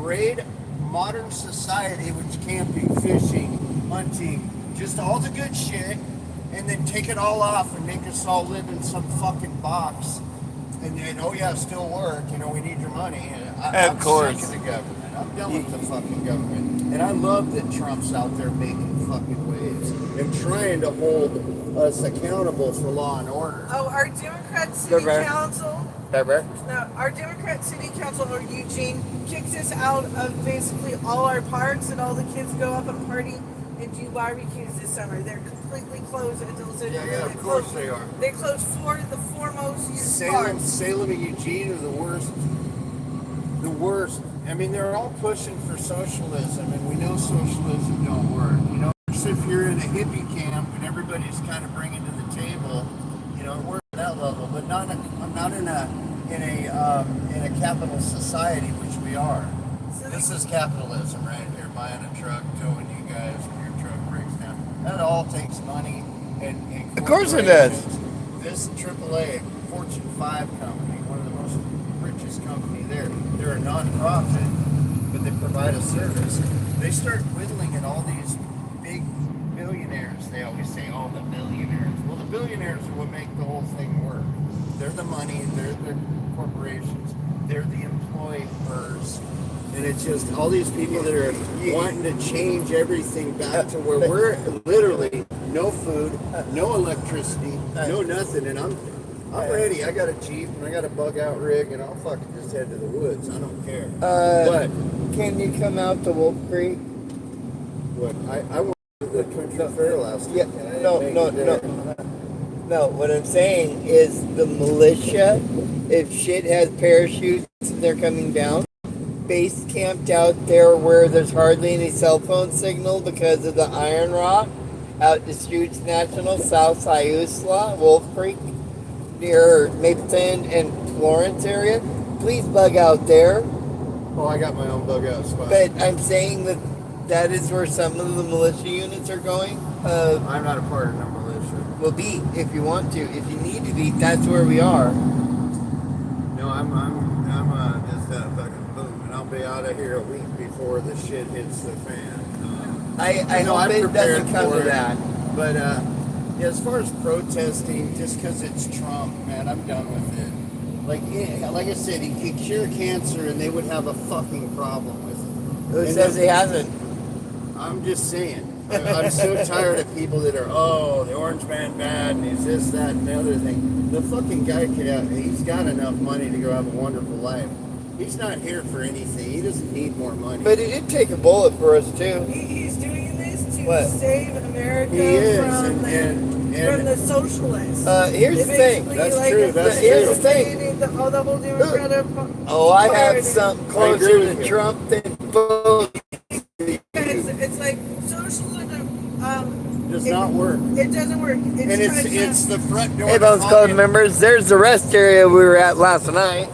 degrade modern society, which camping, fishing, hunting, just all the good shit, and then take it all off and make us all live in some fucking box. And then, oh yeah, still work. You know, we need your money. I'm course. sick of the government. I'm done with the fucking government. And I love that Trump's out there making fucking waves and trying to hold us accountable for law and order. Oh, our Democrat City Council. No, our Democrat City Council, or Eugene, kicks us out of basically all our parks, and all the kids go up and party and do barbecues this summer. They're completely closed until January. Yeah, of course they are. They closed the foremost used parks. Salem and Eugene are the worst. The worst. I mean, they're all pushing for socialism, and we know socialism don't work. You know, if you're in a hippie camp and everybody's kind of bringing to the table, you know, it works at that level, but not in a capital society, which we are. This is capitalism, right? You're buying a truck, towing you guys, and your truck breaks down. That all takes money, and Of course it does. This AAA, Fortune 5 company, one of the most richest company there. They're a non-profit, but they provide a service. They start whittling at all these big billionaires. They always say, oh, the billionaires. Well, the billionaires are what make the whole thing work. They're the money, they're the corporations, they're the employers. And it's just all these people that are wanting to change everything back to where we're literally no food, no electricity, no nothing. And I'm ready. I got a Jeep and I got a bug out rig, and I'll fucking just head to the woods. I don't care. But can you come out to Wolf Creek? what I went to the country fair last Yeah, weekend. no. What I'm saying is the militia, if shit has parachutes and they're coming down, base camped out there where there's hardly any cell phone signal because of the Iron Rock, out Deschutes National, South Iusla, Wolf Creek, near Mapleton and Florence area. Please bug out there. Oh, I got my own bug out spot. But I'm saying that is where some of the militia units are going. I'm not a part of no militia. Will be if you want to. If you need to be, that's where we are. No, I'm just fucking boom, and I'll be out of here a week before the shit hits the fan. I hope it doesn't come to that. But yeah, as far as protesting, just because it's Trump, man, I'm done with it. Like I said, he could cure cancer, and they would have a fucking problem with it. Who says he hasn't? I'm just saying. I'm so tired of people that are, oh, the orange man bad, and he's this, that, and the other thing. The fucking guy he's got enough money to go have a wonderful life. He's not here for anything. He doesn't need more money. But he did take a bullet for us too. He's doing this to save America He is, from the socialists. Here's the thing. That's true. Here's the thing. The whole Democratic Oh, I have Party. something closer to Trump than both. It's like socialism. Does not work. It doesn't work. And it's the front door. Hey, Bones Club members, there's the rest area we were at last night.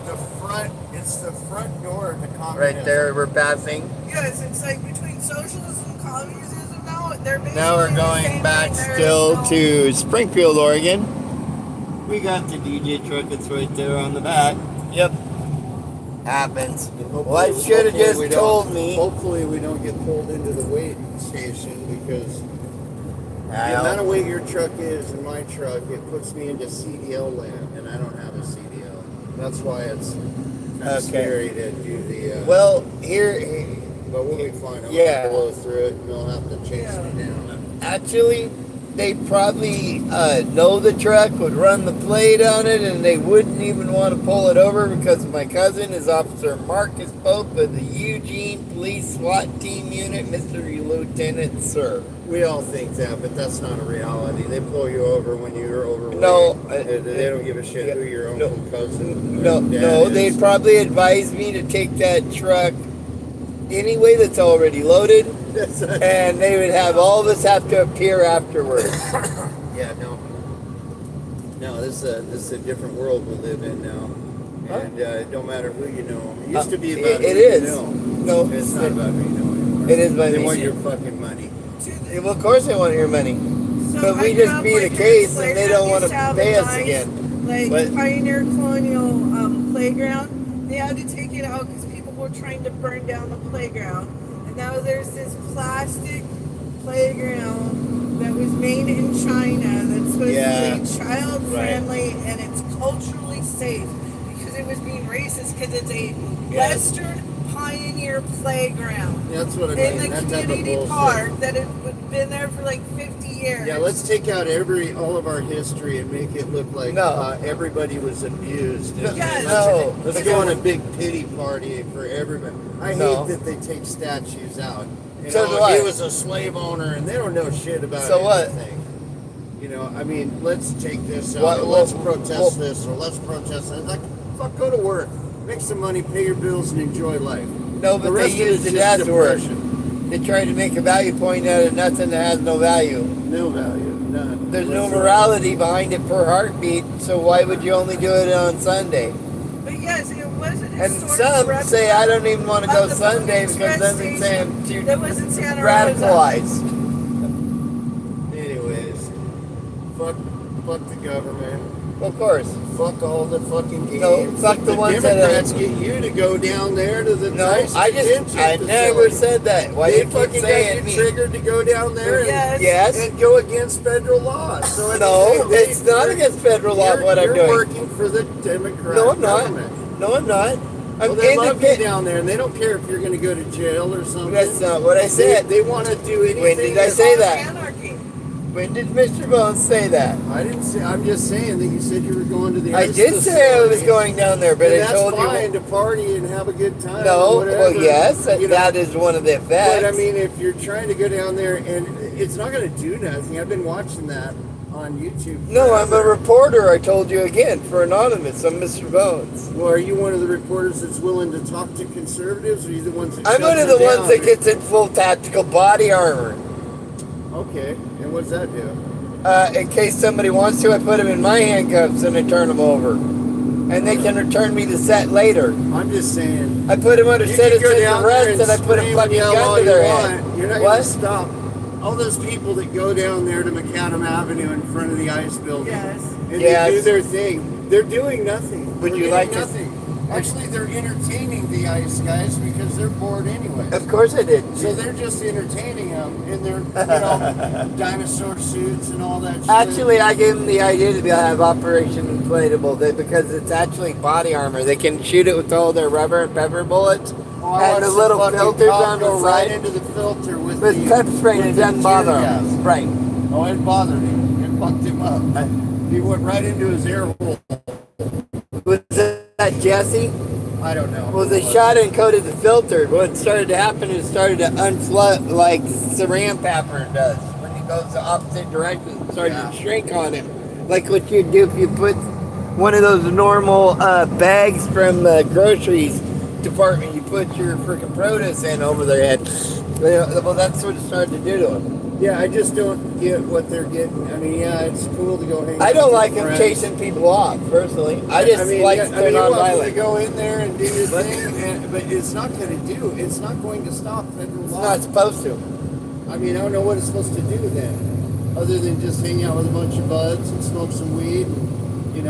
It's the front door to communism. Right there, we're passing. Yes, it's like between socialism and communism now. They're basically Now we're the going same back thing. still to Springfield, Oregon. We got the DJ truck that's right there on the back. Yep. Happens. Well, I should have just told me. Hopefully we don't get pulled into the weight station, because the amount of weight your truck is in my truck, it puts me into CDL land, and I don't have a CDL. That's why it's kind of scary to do the... Well, here... But we'll be fine. Yeah. I'll blow through it, and they'll have to chase me down. Actually, they probably know the truck, would run the plate on it, and they wouldn't even want to pull it over because my cousin is Officer Marcus Pope of the Eugene Police SWAT Team Unit, Mr. Lieutenant, sir. We all think that, but that's not a reality. They pull you over when you're overweight. No. They don't give a shit who your uncle, cousin, No, dad is. they'd probably advise me to take that truck anyway that's already loaded, and they would have all of us have to appear afterwards. Yeah, no, this is a different world we live in now, and it don't matter who you know. It used to be about it who is. you know. No, It's not about who you know anymore. It is about They me. want your fucking money. Well, of course they want your money, So but we I just know beat a like case and this they don't want to used have pay a us nice, again. Like But- Pioneer Colonial playground, they had to take it out because people were trying to burn down the playground. And now there's this plastic playground that was made in China that's supposed to be child friendly and it's culturally safe because it was being racist because it's a Western pioneer playground. Yeah, that's what I mean. In the community park that had been there for like 50 years. Yeah, let's take out all of our history and make it look like everybody was abused. Let's go on a big pity party for everybody. I hate that they take statues out. You know, he was a slave owner, and they don't know shit about anything. You know, I mean, let's take this out. Let's protest this, or let's protest that. Like, fuck, go to work, make some money, pay your bills, and enjoy life. No, but they use it as work. They try to make a value point out of nothing that has no value. No value, none. There's no morality behind it per heartbeat, so why would you only do it on Sunday? But yes, it wasn't. And some say I don't even want to go Sunday because then they're saying too radicalized. Anyways, fuck the government. Of course. Fuck all the fucking games. No, fuck the ones Democrats get you to go down there to the I never said that. Why they you fucking saying got you triggered to go down there and go against federal laws. So no, it's not against federal law what I'm doing. You're working for the Democrat government. No, I'm not. They love you down there, and they don't care if you're going to go to jail or something. That's not what I said. They want to do anything. When did I say that? Anarchy. When did Mr. Bones say that? I didn't say. I'm just saying that you said you were going to the. I did say I was going down there, but I told you. That's fine to party and have a good time. No, well, yes, that is one of the effects. But I mean, if you're trying to go down there, and it's not going to do nothing. I've been watching that on YouTube. No, I'm a reporter. I told you again for Anonymous. I'm Mr. Bones. Well, are you one of the reporters that's willing to talk to conservatives, or are you the ones that? I'm one of the ones that gets in full tactical body armor. Okay, and what does that do? In case somebody wants to, I put them in my handcuffs and I turn them over. And they can return me the set later. I'm just saying. I put them under citizen's arrest and I put a fucking gun to their head. You're not going to stop all those people that go down there to Macadam Avenue in front of the ICE building. And they do their thing. They're doing nothing. Would you like nothing. Actually, they're entertaining the ICE guys because they're bored anyway. Of course I did. So they're just entertaining them in their, dinosaur suits and all that shit. Actually, I gave them the idea to have Operation Inflatable because it's actually body armor. They can shoot it with all their rubber and pepper bullets. And the little filters on the right side. into the filter with pepper spray and it doesn't bother him. Right. Oh, it bothered him. It fucked him up. He went right into his air hole. Was that Jesse? I don't know. Well, they shot and coated the filter. What started to happen is it started to unflood like saran paper does when it goes the opposite direction. It started to shrink on him. Like what you'd do if you put one of those normal bags from the groceries department, you put your freaking produce in over their head. Well, that's what it started to do to them. Yeah, I just don't get what they're getting. I mean, it's cool to go hang out. I don't like them chasing people off, personally. I just like they're non-violent. To go in there and do your thing, but it's not going to do. It's not going to stop federal law. It's not supposed to. I mean, I don't know what it's supposed to do then, other than just hang out with a bunch of buds and smoke some weed, and,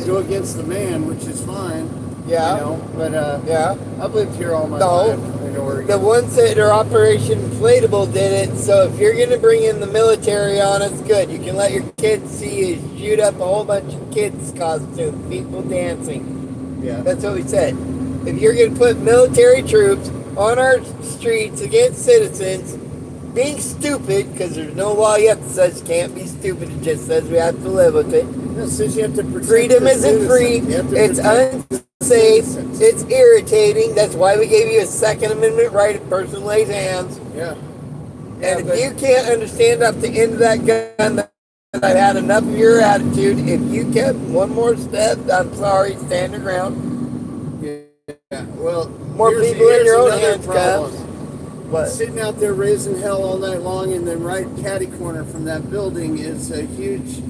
go against the man, which is fine. Yeah. But I've lived here all my life in Oregon. The ones that are Operation Inflatable did it, so if you're going to bring in the military on, it's good. You can let your kids see you shoot up a whole bunch of kids' costumes, people dancing. Yeah. That's what we said. If you're going to put military troops on our streets against citizens, being stupid, because there's no law yet that says you can't be stupid, it just says we have to live with it. It says you have to protect Freedom isn't free. It's unsafe. It's irritating. That's why we gave you a Second Amendment right if a person lays hands. Yeah. And if you can't understand up the end of that gun, that I've had enough of your attitude. If you kept one more step, I'm sorry, stand your ground. Yeah. Well, more people in your own handcuffs. But sitting out there raising hell all night long, and then right catty corner from that building is a huge,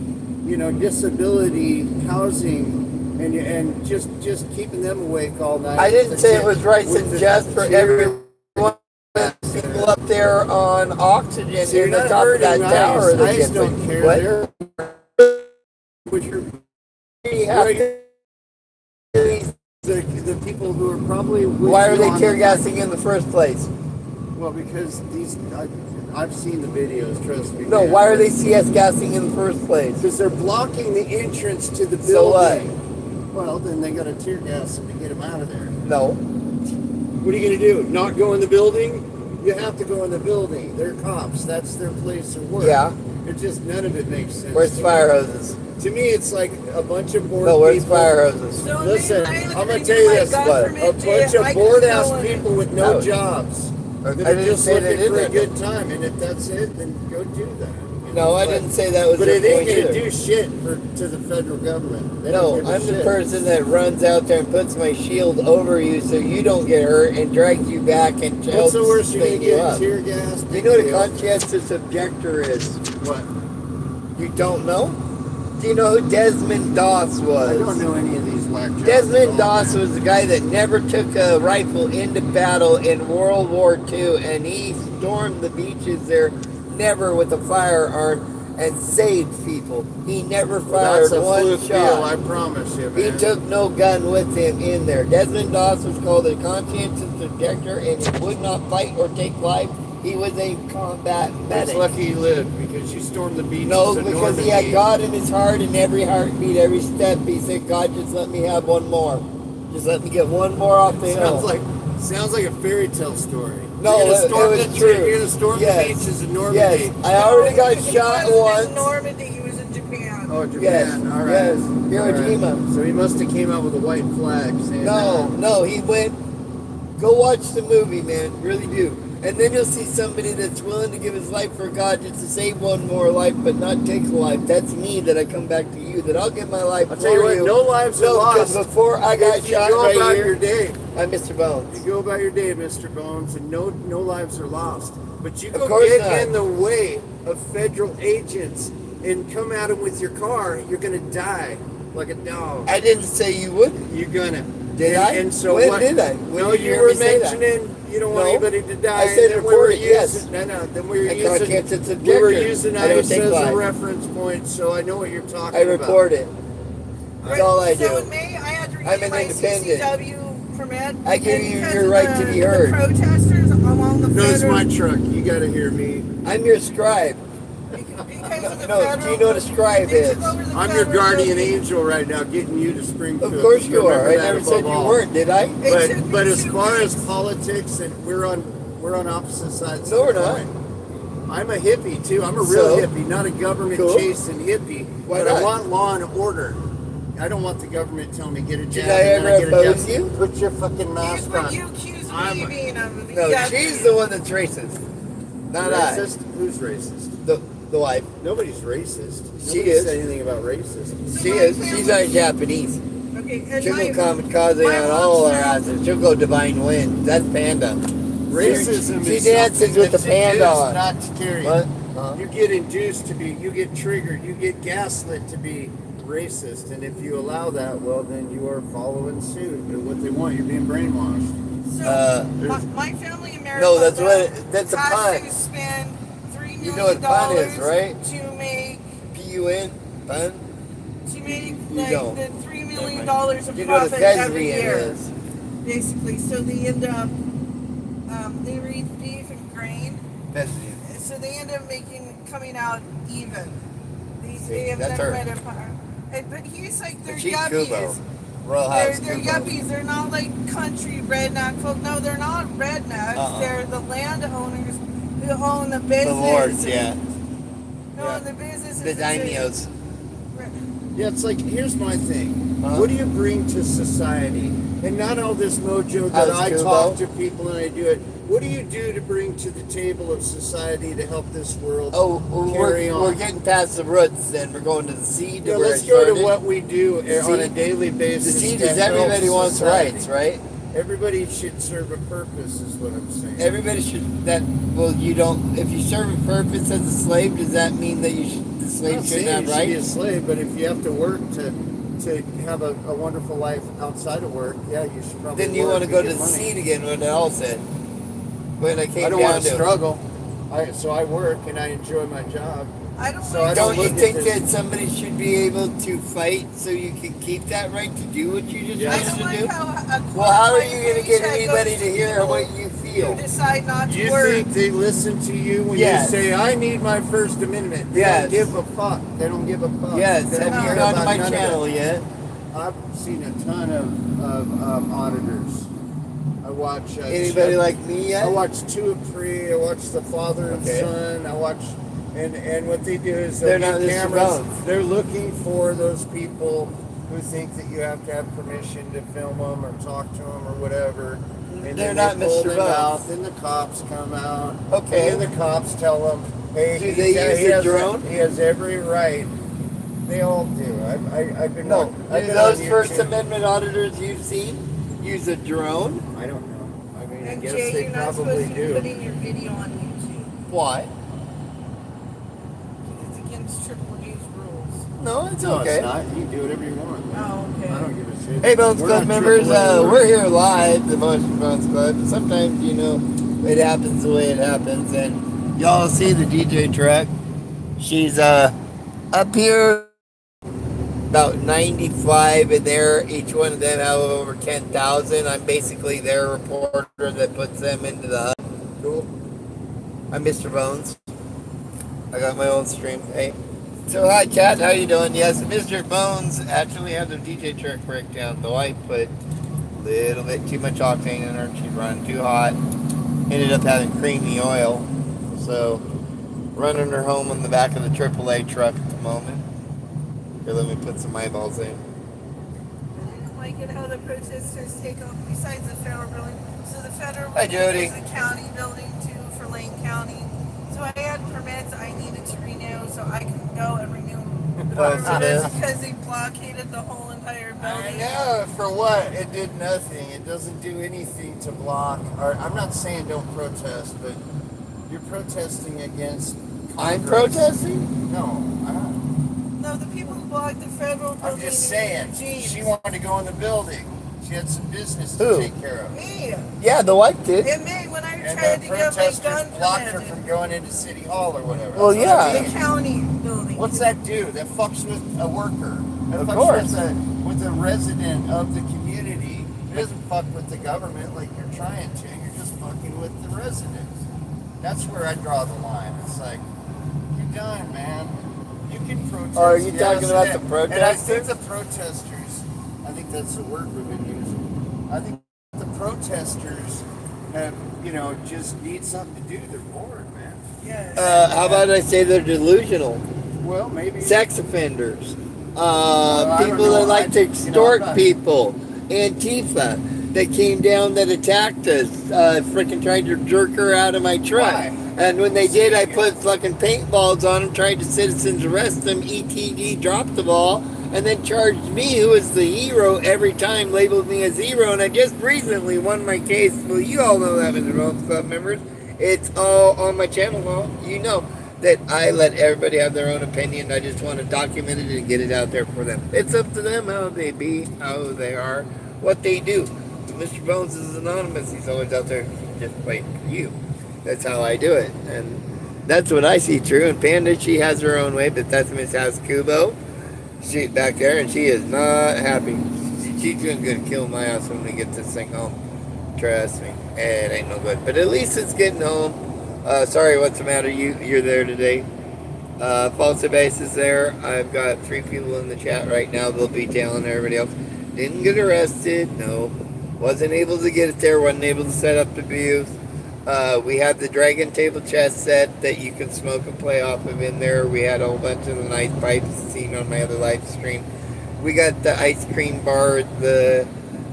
disability housing. And just keeping them awake all night. I didn't say it was right and just for everyone. People up there on oxygen so in the top of that tower. ICE don't care. The people who are probably with Why are you they on tear the- gassing in the first place? Well, because I've seen the videos. Trust me. No, why are they CS gassing in the first place? Because they're blocking the entrance to the building. So what? Well, then they got to tear gas them to get them out of there. No. What are you going to do? Not go in the building? You have to go in the building. They're cops. That's their place of work. Yeah. It just, none of it makes sense. Where's the fire hoses? To me, it's like a bunch of bored No, where's people. fire hoses? So Listen, I I'm going agree to tell you with this. my What? A government, bunch I of bored could ass go in- people with no No. jobs. I That are didn't just say they looking for a didn't. good time. And if that's it, then go do that. No, I didn't say that was But your it ain't point going to either. do shit to the federal government. They No, don't give a I'm the shit. person that runs out there and puts my shield over you so you don't get hurt and drags you back and What's helps the worst you're going straighten to you get? up. Tear gas? Do you know what a conscientious objector is? What? You don't know? Do you know who Desmond Doss was? I don't know any of these black jobs Desmond at all, Doss man. was the guy that never took a rifle into battle in World War II, and he stormed the beaches there, never with a firearm, and saved people. He never fired That's a one fluke deal, I shot. promise you, He man. took no gun with him in there. Desmond Doss was called a conscientious objector, and he would not fight or take life. He was a combat It's medic. lucky he lived because you stormed the beaches No, of because he had Normandy. God in his heart, and every heartbeat, every step, he said, God, just let me have one more. Just let me get one more off the hill. Sounds like a fairy tale story. No, You're gonna it storm was the, true. You're gonna storm Yes. the beaches of Normandy. Yes, I already got He shot wasn't once. in Normandy, he was in Japan. Oh, Japan. Yes, All right. yes, All Hiroshima. So he must have came out with a white flag saying No, he went, go watch the movie, man, really do. And then you'll see somebody that's willing to give his life for God just to save one more life, but not take a life. That's me, that I come back to you, that I'll give my life I'll for tell you what, you. no lives are No, because lost. before I got If you shot go right about here, your day. I'm Mr. Bones. You go about your day, Mr. Bones, and no lives are lost. But you Of go course get not. in the way of federal agents and come at them with your car, you're gonna die like a dog. I didn't say you wouldn't. You're gonna. Did and, I? And so When what? did I? When No, did you hear were me say that? mentioning you don't want No. anybody to die. I said and then we were report it, yes. using, No, then we were And using. conscientious We were objector. using I don't ICE take as a lives. reference point, so I know what you're talking I about. report it. That's all I So in do. May, I had to renew I'm an my independent. CCW permit. I give and you because your of right to be heard. The protesters along the No, it's federal. my truck. You gotta hear me. I'm your scribe. Because of the No, federal, do you know what a scribe they is? took over the I'm your federal guardian building. angel right now, getting you to Springfield. Of course you Remember are. I that never above said you all. weren't, did I? It took me But as 2 far as weeks. politics, and we're on opposite sides. No, of the we're not. coin. I'm a hippie too. I'm a real So? hippie, not a government Cool. chasing hippie. Why but not? I want law and order. I don't want the government telling me get a jab Did I and then ever get a oppose jab. you? Put your fucking Here's mask what on. you accuse I'm me being of. No, Yeah. she's the one that's racist. Not Racist? Who's racist? I. The wife. Nobody's racist. She Nobody is. said anything about racist. She is. She's not Japanese. Okay, and She'll my, go kamikaze my on all mom's our now- asses. She'll go divine wind. That's Panda. Racism She is dances something with the that's panda induced, on. not scary. What? Uh-huh. You get induced to be, you get triggered, you get gaslit to be racist, and if you allow that, well, then you are following suit. They're what they want. You're being brainwashed. So my family in Marietta No, that's a has pun. to spend $3 million You know what pun is, right? to make P-U-N? Pun? like don't. the $3 million of You know what a profit every thespian year, is? basically. So they end up they read beef and grain, Thespian. so they end up coming out even. They have that's never her. met a par. But he's like they're She's yuppies. Kubo. Royal They're, House they're Kubo. yuppies. They're not like country redneck folk. No, they're not rednecks. Uh-uh. They're the landowners who own the business. The lords, yeah. Who own the businesses. The daimios. Yeah, it's like, here's my thing. Huh? What do you bring to society? And not all this mojo that How's I Kubo? talk to people and I do it. What do you do to bring to the table of society to help this world Oh, carry on? we're getting past the roots then. We're going to the seed. Yeah, where let's it go to started. what we do on a seed- daily The basis. seed to is help everybody wants society. rights, right? Everybody should serve a purpose, is what I'm saying. Everybody should. You don't. If you serve a purpose as a slave, does that mean that the I'm not slave saying shouldn't have you should be a rights? slave, but if you have to work to have a wonderful life outside of work, yeah, you should probably. Then you work want to and go to get the money. seed again, what they all said. When I came I don't down want to to struggle. So I work and I enjoy my job. I don't So like I Don't you look at think this- that somebody should be able to fight so you can keep that right to do what you just Yeah. I used don't to like do? how a Well, how are qualified you going to get paycheck anybody goes to hear people what you feel? who decide not to You work. think they listen to you when Yes. you say, I need my First Amendment? They Yes. don't give a fuck. They don't give a fuck. Yes, They don't have you care gone to about my none of channel that. yet? I've seen a ton of auditors. I watch. Anybody like me yet? I watch Two of Three. I watch The Father and Okay. Son. I watch, and what they do is They're they'll not get Mr. cameras. Bones. They're looking for those people who think that you have to have permission to film them or talk to them or whatever. And They're then not they pull Mr. them Bones. out. Then the cops come out. Okay. And then the cops tell them, "Hey, Do he's- they use he a has drone? He has every right." They all do. I've been. No. I've Do been those on First YouTube. Amendment auditors you've seen use a drone? I don't know. I mean, I And guess Jay, they you're not probably supposed to be do. putting your video on YouTube. Why? It's against Triple A's rules. No, it's No, okay. it's not. You can do whatever you want. Oh, okay. I don't give a shit. Hey, Bones We're Club not members, AAA. we're here live, the Motion Bones Club. Sometimes, it happens the way it happens, and y'all see the DJ truck. She's up here about 95, and each one of them have over 10,000. I'm basically their reporter that puts them into the hub. Cool. I'm Mr. Bones. I got my own stream. Hey. So hi chat, how you doing? Yes, Mr. Bones actually had the DJ truck breakdown, though I put a little bit too much octane in her. She's running too hot. Ended up having creamy oil. So running her home on the back of the AAA truck at the moment. Here, let me put some eyeballs in. I don't like it how the protesters take off besides the federal building. So the federal Hi, building Jody. is the county building too for Lane County. So I had permits I needed to renew so I can go and renew the Oh, so permits this- because they blockaded the whole entire I building. know. For what? It did nothing. It doesn't do anything to block. Or I'm not saying don't protest, but you're protesting against. I'm Congress. protesting? No, I don't. No, the people who blocked the federal building. I'm just in saying. Eugene. She wanted to go in the building. She had some business to Who? take care of. Me. Yeah, the wife did. It made when I And tried the to get my protesters gun blocked her permit. from going into City Hall or whatever. Well, That's what I yeah. The mean. county building. What's that do? That fucks with a worker. That Of fucks course. with a resident of the community. It doesn't fuck with the government like you're trying to. You're just fucking with the residents. That's where I draw the line. It's like, you're done, man. You can protest. Are you talking about the And I think protesters? the protesters, I think that's the word we've been using. I think the protesters have, just need something to do. They're bored, man. Yes. How about I say they're delusional? Well, maybe. Sex offenders, I don't people know. that like to I- extort I'm not- people, Antifa that came down that attacked us, freaking tried to jerk her out of my truck. Why? And when they did, I put fucking paintballs on them, tried to citizens arrest them. ETD dropped the ball, and then charged me, who was the hero every time, labeled me a zero. And I just recently won my case. Well, you all know that, Mr. Bones Club members. It's all on my channel. Well, you know that I let everybody have their own opinion. I just want to document it and get it out there for them. It's up to them how they be, how they are, what they do. Mr. Bones is anonymous. He's always out there just waiting for you. That's how I do it. And that's what I see true. And Panda, she has her own way, but that's Miss House Kubo. She's back there, and she is not happy. She's gonna kill my ass when we get this thing home. Trust me, it ain't no good. But at least it's getting home. Sorry, what's the matter? You're there today. Falsa Base is there. I've got 3 people in the chat right now. They'll be telling everybody else. Didn't get arrested. No, wasn't able to get it there. Wasn't able to set up the booth. We had the Dragon Table chess set that you can smoke and play off of in there. We had a whole bunch of the nice pipes seen on my other live stream. We got the ice cream bar, the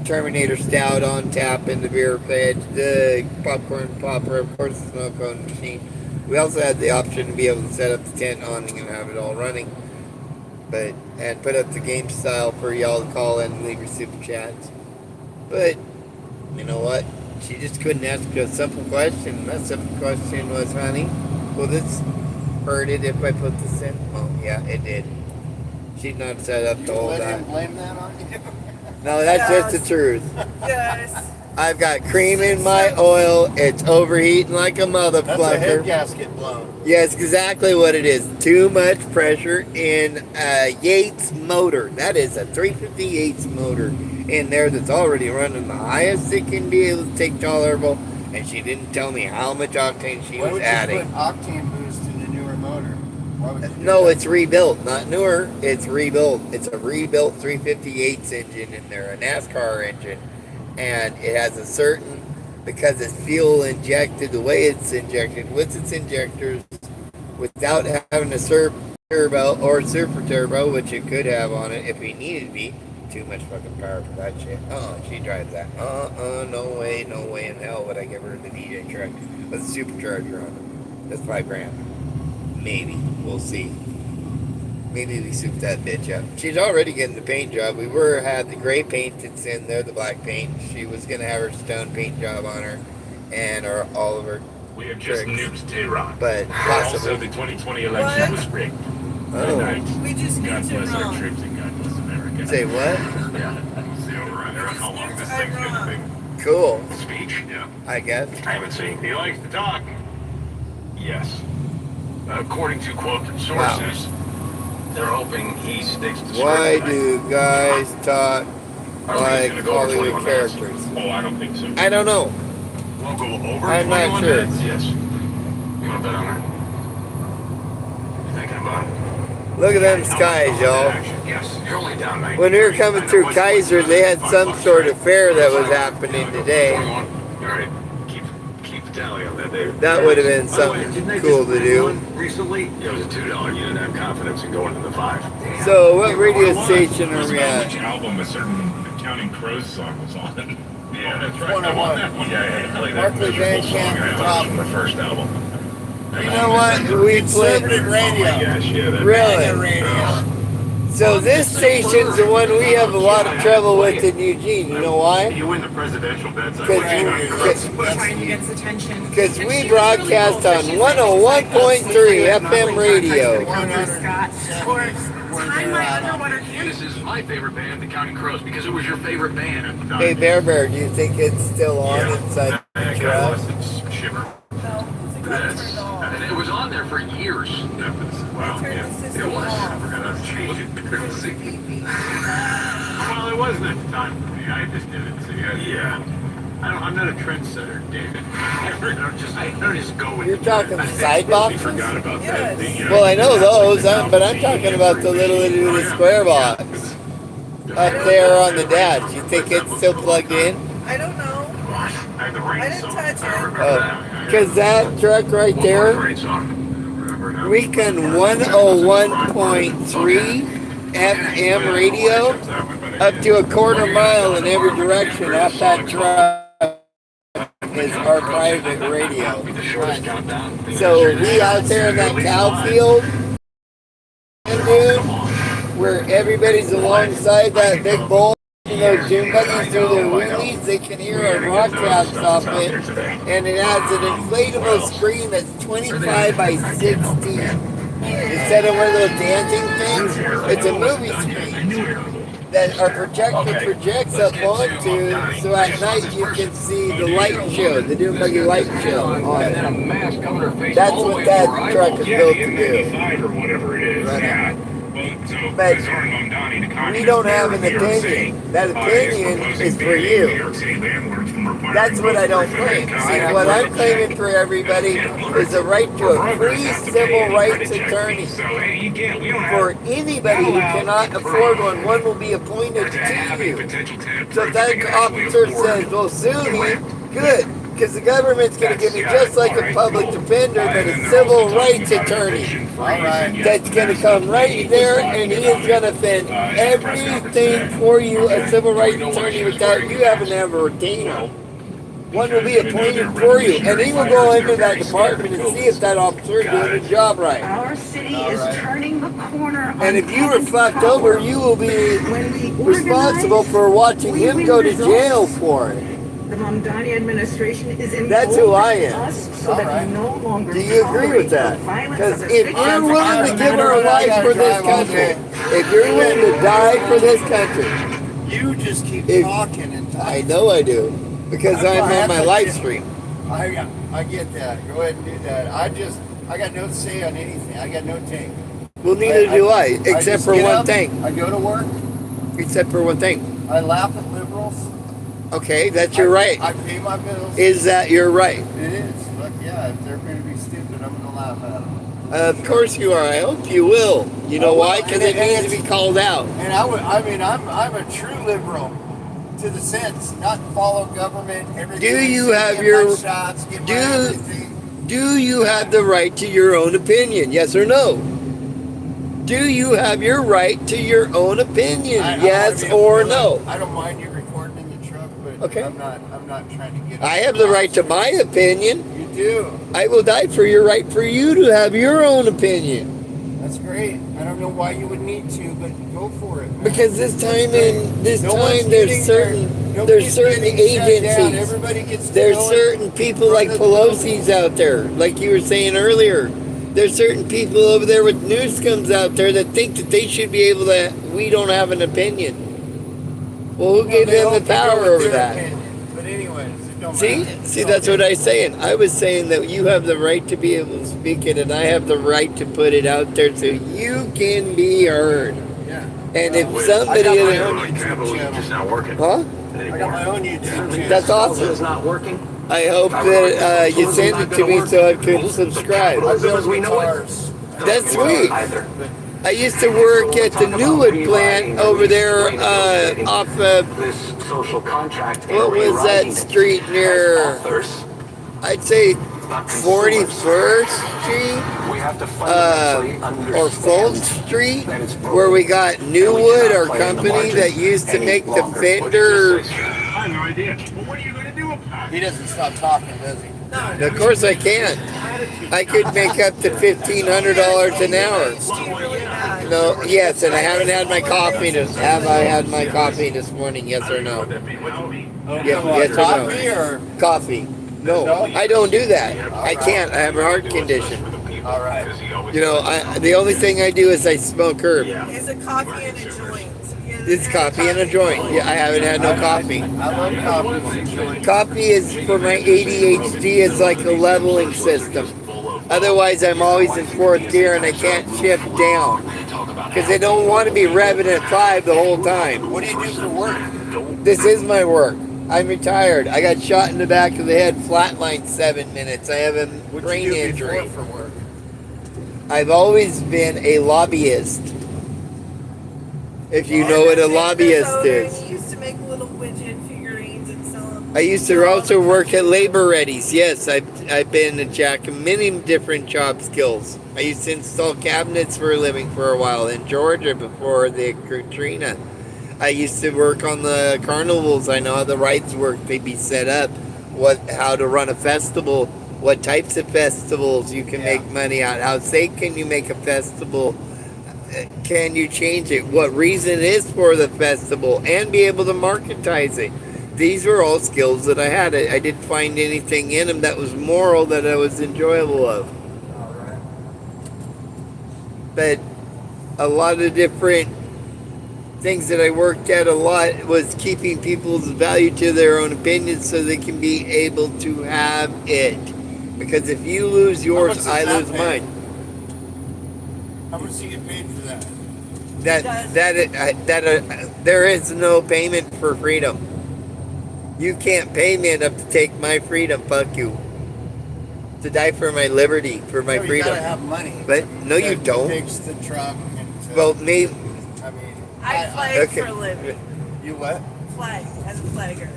Terminator Stout on tap in the beer fridge, the popcorn popper, of course the snow cone machine. We also had the option to be able to set up the tent awning and have it all running. And put up the game style for y'all to call in and leave your super chats. But, you know what? She just couldn't ask a simple question. That simple question was, honey, will this hurt it if I put this in? Oh, yeah, it did. She'd not set up You the whole let time. him blame that on you? No, that's Yes. just the truth. Yes. I've got cream in my oil. It's overheating like a That's a head motherfucker. gasket blown. Yes, exactly what it is. Too much pressure in a Yates motor. That is a 350 Yates motor in there that's already running the highest it can be able to take tolerable. And she didn't tell me how much octane she Why was would adding. you put octane boost in a newer motor? Why would you do No, that? it's rebuilt, not newer. It's rebuilt. It's a rebuilt 358 engine in there, a NASCAR engine, and it has a certain, because it's fuel injected the way it's injected with its injectors, without having a turbo or super turbo, which it could have on it if we needed to be. Too much fucking power for that shit. She drives that. No way in hell would I give her the DJ truck with a supercharger on it. That's $5,000. Maybe. We'll see. Maybe we soup that bitch up. She's already getting the paint job. We had the gray paint that's in there, the black paint. She was gonna have her stone paint job on her and all of her. We have just tricks. nuked Tehran. But Also, possibly. the 2020 election What? was rigged. Oh. Good night. We just God nuked bless our Iran. troops and God bless America. Say what? Yeah. See over there how long this thing's gonna be. Cool. Speech? Yeah. I guess. I haven't seen. He likes to talk. Yes. According to quote sources, they're hoping he sticks to Why script. do guys talk Are we like gonna go over Hollywood 21 minutes? characters? Oh, I don't think so. I don't know. We'll go over I'm not 21 sure. minutes? Yes. You want to bet on it? You thinking about it? Look at them skies, y'all. Yes, you're only down 9. When we were coming through Kaiser, they had some sort of fair that was happening today. All right, keep the tally on that, David. That would have been By the way, something didn't they cool just to do do. one recently? It was a $2. You didn't have confidence in going to the 5. So, what radio station are we Which at? album a certain Counting Crows song was on? Yeah, that's right. 101. I want that one. Yeah, I had to play that Barclay miserable Van song. Camp I had Top. on the first album. You know what? We played. Conservative Oh my radio. gosh, yeah, that Really? Radio. So, this station's the one we have a lot of trouble with in Eugene. You know why? You win the presidential bets. Because Trying to get his attention. we broadcast on 101.3 FM radio. Scott. Or Time My Underwater Candy. This is my favorite band, the Counting Crows, because it was your favorite band at the time. Hey, Bear, do you think it's still on inside the I got truck? lost in shiver. No, because it got Yes. turned off. And it was on there for years. That was, wow, They turned yeah, the system it was. I off. forgot how to change it. Well, it wasn't at the time for me. I just did it. So yeah. I'm not a trendsetter, David. I don't just go with You're the talking trend. side I boxes? forgot about that. Yes. Well, I know those, but I'm talking about the little itty square box up there on the dash. You think it's still plugged in? I don't know. I didn't touch it. Because that truck right there, we can 101.3 FM radio up to a quarter mile in every direction off that truck is our private radio. So we out there in that cow field, dude, where everybody's alongside that big bull, you know, dune buggies through their wheelies, they can hear our broadcast off it, and it has an inflatable screen that's 25 by 60. Instead of one of those dancing things, it's a movie screen that our projector projects up onto, so at night you can see the light show, the Dune Buggy light show on it. That's what that truck is built to do. But we don't have an opinion. That opinion is for you. That's what I don't claim. See, what I'm claiming for everybody is the right to a free civil rights attorney. For anybody who cannot afford one will be appointed to you. So if that officer says, well, sue me, good. Because the government's going to give you just like a public defender, but a civil rights attorney. That's going to come right there and he is going to defend everything for you, a civil rights attorney, without you having to ever retain him. One will be appointed for you, and he will go into that department and see if that officer is doing his job right. Our city is turning the corner. And if you were fucked over, you will be responsible for watching him go to jail for it. The Mamdani administration is That's who I am. us so that we no longer Do you agree with that? Because if you're willing to give our life for this country, if you're willing to die for this country, You just keep If- talking and I talking. know I do. because That's I'm why I on my have to live get- stream. I get that. Go ahead and do that. I got no say on anything. I got no take. Well, neither do I, except just for get one up, thing. I go to work. Except for one thing. I laugh at liberals. Okay, that's your right. I pay my bills. Is that your right? It is. Look, yeah, if they're going to be stupid, I'm going to laugh at them. Of course you are. I hope you will. You know why? Because it needs to be called out. And I'm a true liberal to the sense, not follow government. Everything. Do you get have my your- shots? Get my do- everything. Do you have the right to your own opinion? Yes or no? Do you have your right to your own opinion? Yes or no? I don't mind you recording in the truck, but Okay. I'm not trying to get. I have the right to my opinion. You do. I will die for your right for you to have your own opinion. That's great. I don't know why you would need to, but go for it. Man. Because this time in this No one's time getting there's nobody's certain getting shut down. agencies. Everybody gets to There's know it. certain people like Pelosi's out there, like you were saying earlier. There's certain people over there with newscomes out there that think that they should be able to. We don't have an opinion. Well, who gave They them all the can go power with over their that? opinion. But anyways, it don't See, matter. see, that's what I was saying. I was saying that you have the right to be able to speak it, and I have the right to put it out there so you can be heard. Yeah. And if I somebody, got my other- own Like, YouTube Capital channel. just not working huh? I got my own YouTube channel. That's awesome. It's not working. I hope that you send it to me so I could subscribe. I build As we know it. guitars. That's sweet. Either. I used to work at the Newwood plant over there off of, This social contract. and what was that rewriting it street as near, authors, I'd say not consumers. 41st Street We have to fundamentally or understand Fulton Street, that it's broken. where we got And we Newwood, cannot our play in the company margins that used to any make the longer. fender. I have no idea. Well, what are you going to do about He it? doesn't stop talking, does he? Of course I can. I could make up to $1,500 an hour. Steve really bad. No, yes, and I haven't had my coffee. Have I had my coffee this morning? Yes or no? Would be? Yeah, yes or no? Coffee or? Coffee. No, I don't do that. I can't. I have a heart condition. All right. You know, the only thing I do is I smoke herb. It's a coffee and a joint. It's coffee and a joint. Yeah, I haven't had no coffee. I love coffee. Coffee is for my ADHD. It's like a leveling system. Otherwise, I'm always in fourth gear and I can't shift down because I don't want to be revving at 5 the whole time. What do you do for work? This is my work. I'm retired. I got shot in the back of the head, flatlined 7 minutes. I have a What do brain you do injury. before for work? I've always been a lobbyist. If you know what a lobbyist is. You used to make little widget figurines and sell them. I used to also work at labor readies. Yes, I've been a jack of many different job skills. I used to install cabinets for a living for a while in Georgia before the Katrina. I used to work on the carnivals. I know how the rides work. They'd be set up, how to run a festival, what types of festivals you can make money out. How safe can you make a festival? Can you change it? What reason is for the festival? And be able to marketize it. These were all skills that I had. I didn't find anything in them that was moral that I was enjoyable of. All right. But a lot of different things that I worked at a lot was keeping people's value to their own opinions so they can be able to have it. Because if you lose yours, does I that lose pay? mine. How much do you get paid for that? There is no payment for freedom. You can't pay me enough to take my freedom. Fuck you. To die for my liberty, for my No, you freedom. gotta have money. But no, you to don't. Fix the truck and to, Well, me. I mean, I flag okay. for a living. You what? Flag as a flagger.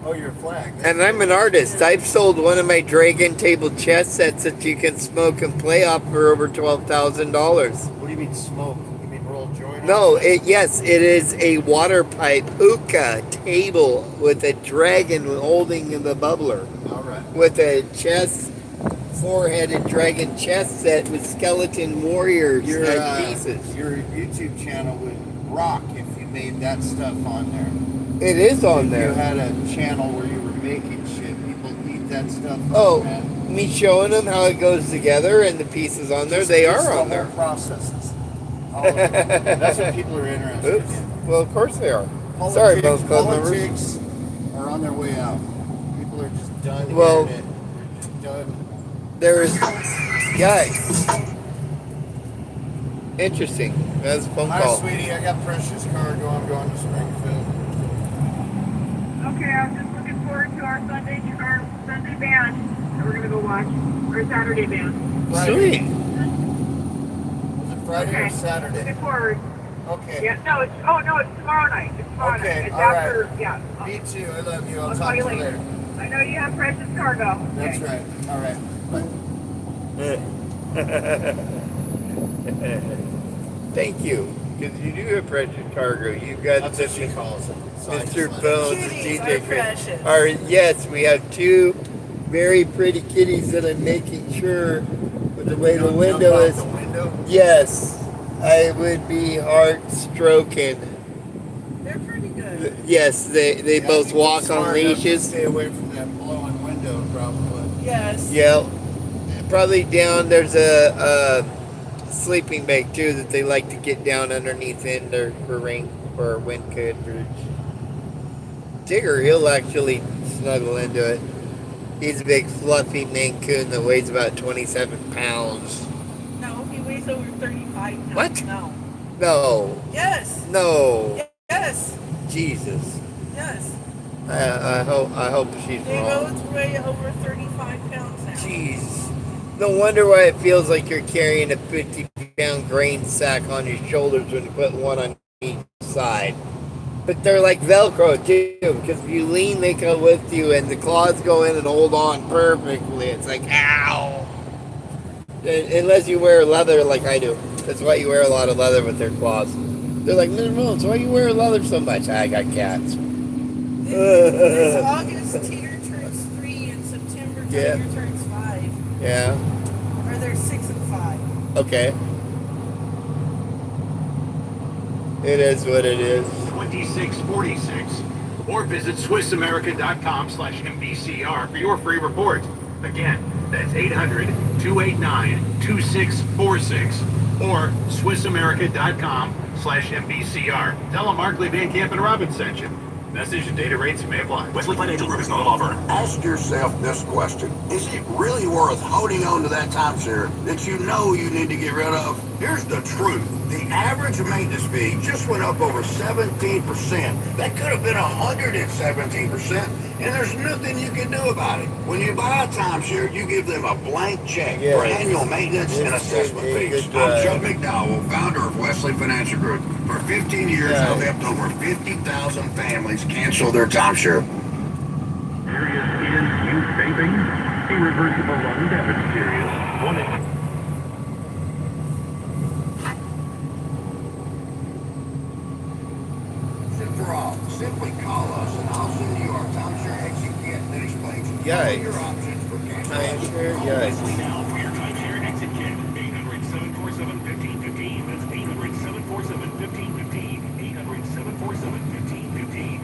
Oh, you're a flag. And I'm an artist. I've sold one of my Dragon table chess sets that you can smoke and play off for over $12,000. What do you mean smoke? You mean roll joint? No, it is a water pipe hookah table with a dragon holding the bubbler. All right. With a chess, four-headed dragon chess set with skeleton warriors Your and pieces. your YouTube channel would rock if you made that stuff on there. It is on If you there. had a channel where you were making shit, people eat that stuff. Oh, up, man. me showing them how it goes together and the pieces on there. They Just are the on there. whole processes. All of it. That's what people are interested Oops. in. Well, of course they are. Sorry, both club members. Politics are on their way out. People are just done Well, hearing it. They're just done. There's, guys. Interesting. That's a phone Hi, call. sweetie. I got Precious cargo. I'm going to Springfield. Okay, I'm just looking forward to our Sunday band that we're gonna go watch. Or Saturday band. Friday. Sweet. Is it Friday or Saturday? Looking forward. Okay. Yeah, no, it's tomorrow night. It's tomorrow Okay, night. It's all after, right. yeah. Me too. I love you. I'll I'll talk call to you you later. later. I know you have precious cargo. That's Okay. right. All right. Bye. Thank you. Because you do have precious cargo. You've got That's what she calls it. Mr. Bones and Kitties DJ are precious. Yes, we have two very pretty kitties that I'm making sure with the way the Don't window jump out is. the window. Yes, I would be heart stroking. They're pretty good. Yes, they Yeah, both you walk smart on enough to leashes. Stay away from that blowing window, probably. Yes. Yeah, probably down. There's a sleeping bag too that they like to get down underneath in there for rain or wind coverage. Tigger, he'll actually snuggle into it. He's a big fluffy Maine Coon that weighs about 27 pounds. No, he weighs over 35 pounds. What? No. No, Yes. no, Yes. Jesus. Yes. I hope she's They wrong. both weigh over 35 pounds now. Jeez. No wonder why it feels like you're carrying a 50-pound grain sack on your shoulders when you put one on each side. But they're like Velcro too, because if you lean, they come with you, and the claws go in and hold on perfectly. It's like, ow! Unless you wear leather like I do. That's why you wear a lot of leather with their claws. They're like, Mr. Bones, why you wear leather so much? I got cats. This August, Teeter turns 3, and September, Yeah. Teeter turns 5. Yeah. Or they're 6 and 5. Okay. It is what it is. 2646 or visit SwissAmerican.com/MBCR for your free report. Again, that's 800-289-2646 or SwissAmerican.com/MBCR. Tell them Markley, Van Camp, and Robbins sent you. Message and data rates may apply. Wesley Financial Group is not a law firm. Ask yourself this question. Is it really worth holding on to that timeshare that you know you need to get rid of? Here's the truth. The average maintenance fee just went up over 17%. That could have been 117%, and there's nothing you can do about it. When you buy a timeshare, you give them a blank check for Yes. annual maintenance and Yes, assessment good fees. drive. I'm Chuck McDowell, founder of Wesley Financial Group. For 15 years, Yeah. I've helped over 50,000 families cancel their timeshare. Serious ears, you vaping? Irreversible lung damage, serious. For all, simply call us and I'll send you our timeshare exit kit that explains all Yikes. your options for cancellation. Timeshare, yikes. Now for your timeshare exit kit. 800-747-1515. That's 800-747-1515. 800-747-1515.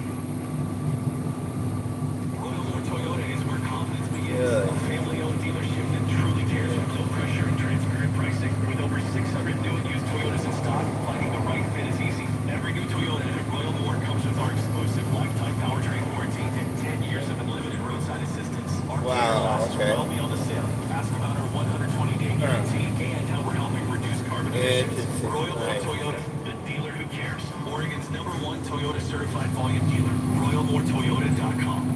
Royal Moore Toyota is where confidence begins. Yeah. A family-owned dealership that truly cares with no pressure and transparent pricing. With over 600 new and used Toyotas in stock, finding the right fit is easy. Every new Toyota at Royal Moore comes with our exclusive lifetime powertrain warranty and 10 years of unlimited roadside assistance. Our Wow, care lasts okay. well beyond the sale. Ask about our 120-day guarantee and how we're helping reduce carbon emissions. Interesting. Royal Moore Right. Toyota, the dealer who cares. Oregon's #1 Toyota certified volume dealer. RoyalMoreToyota.com.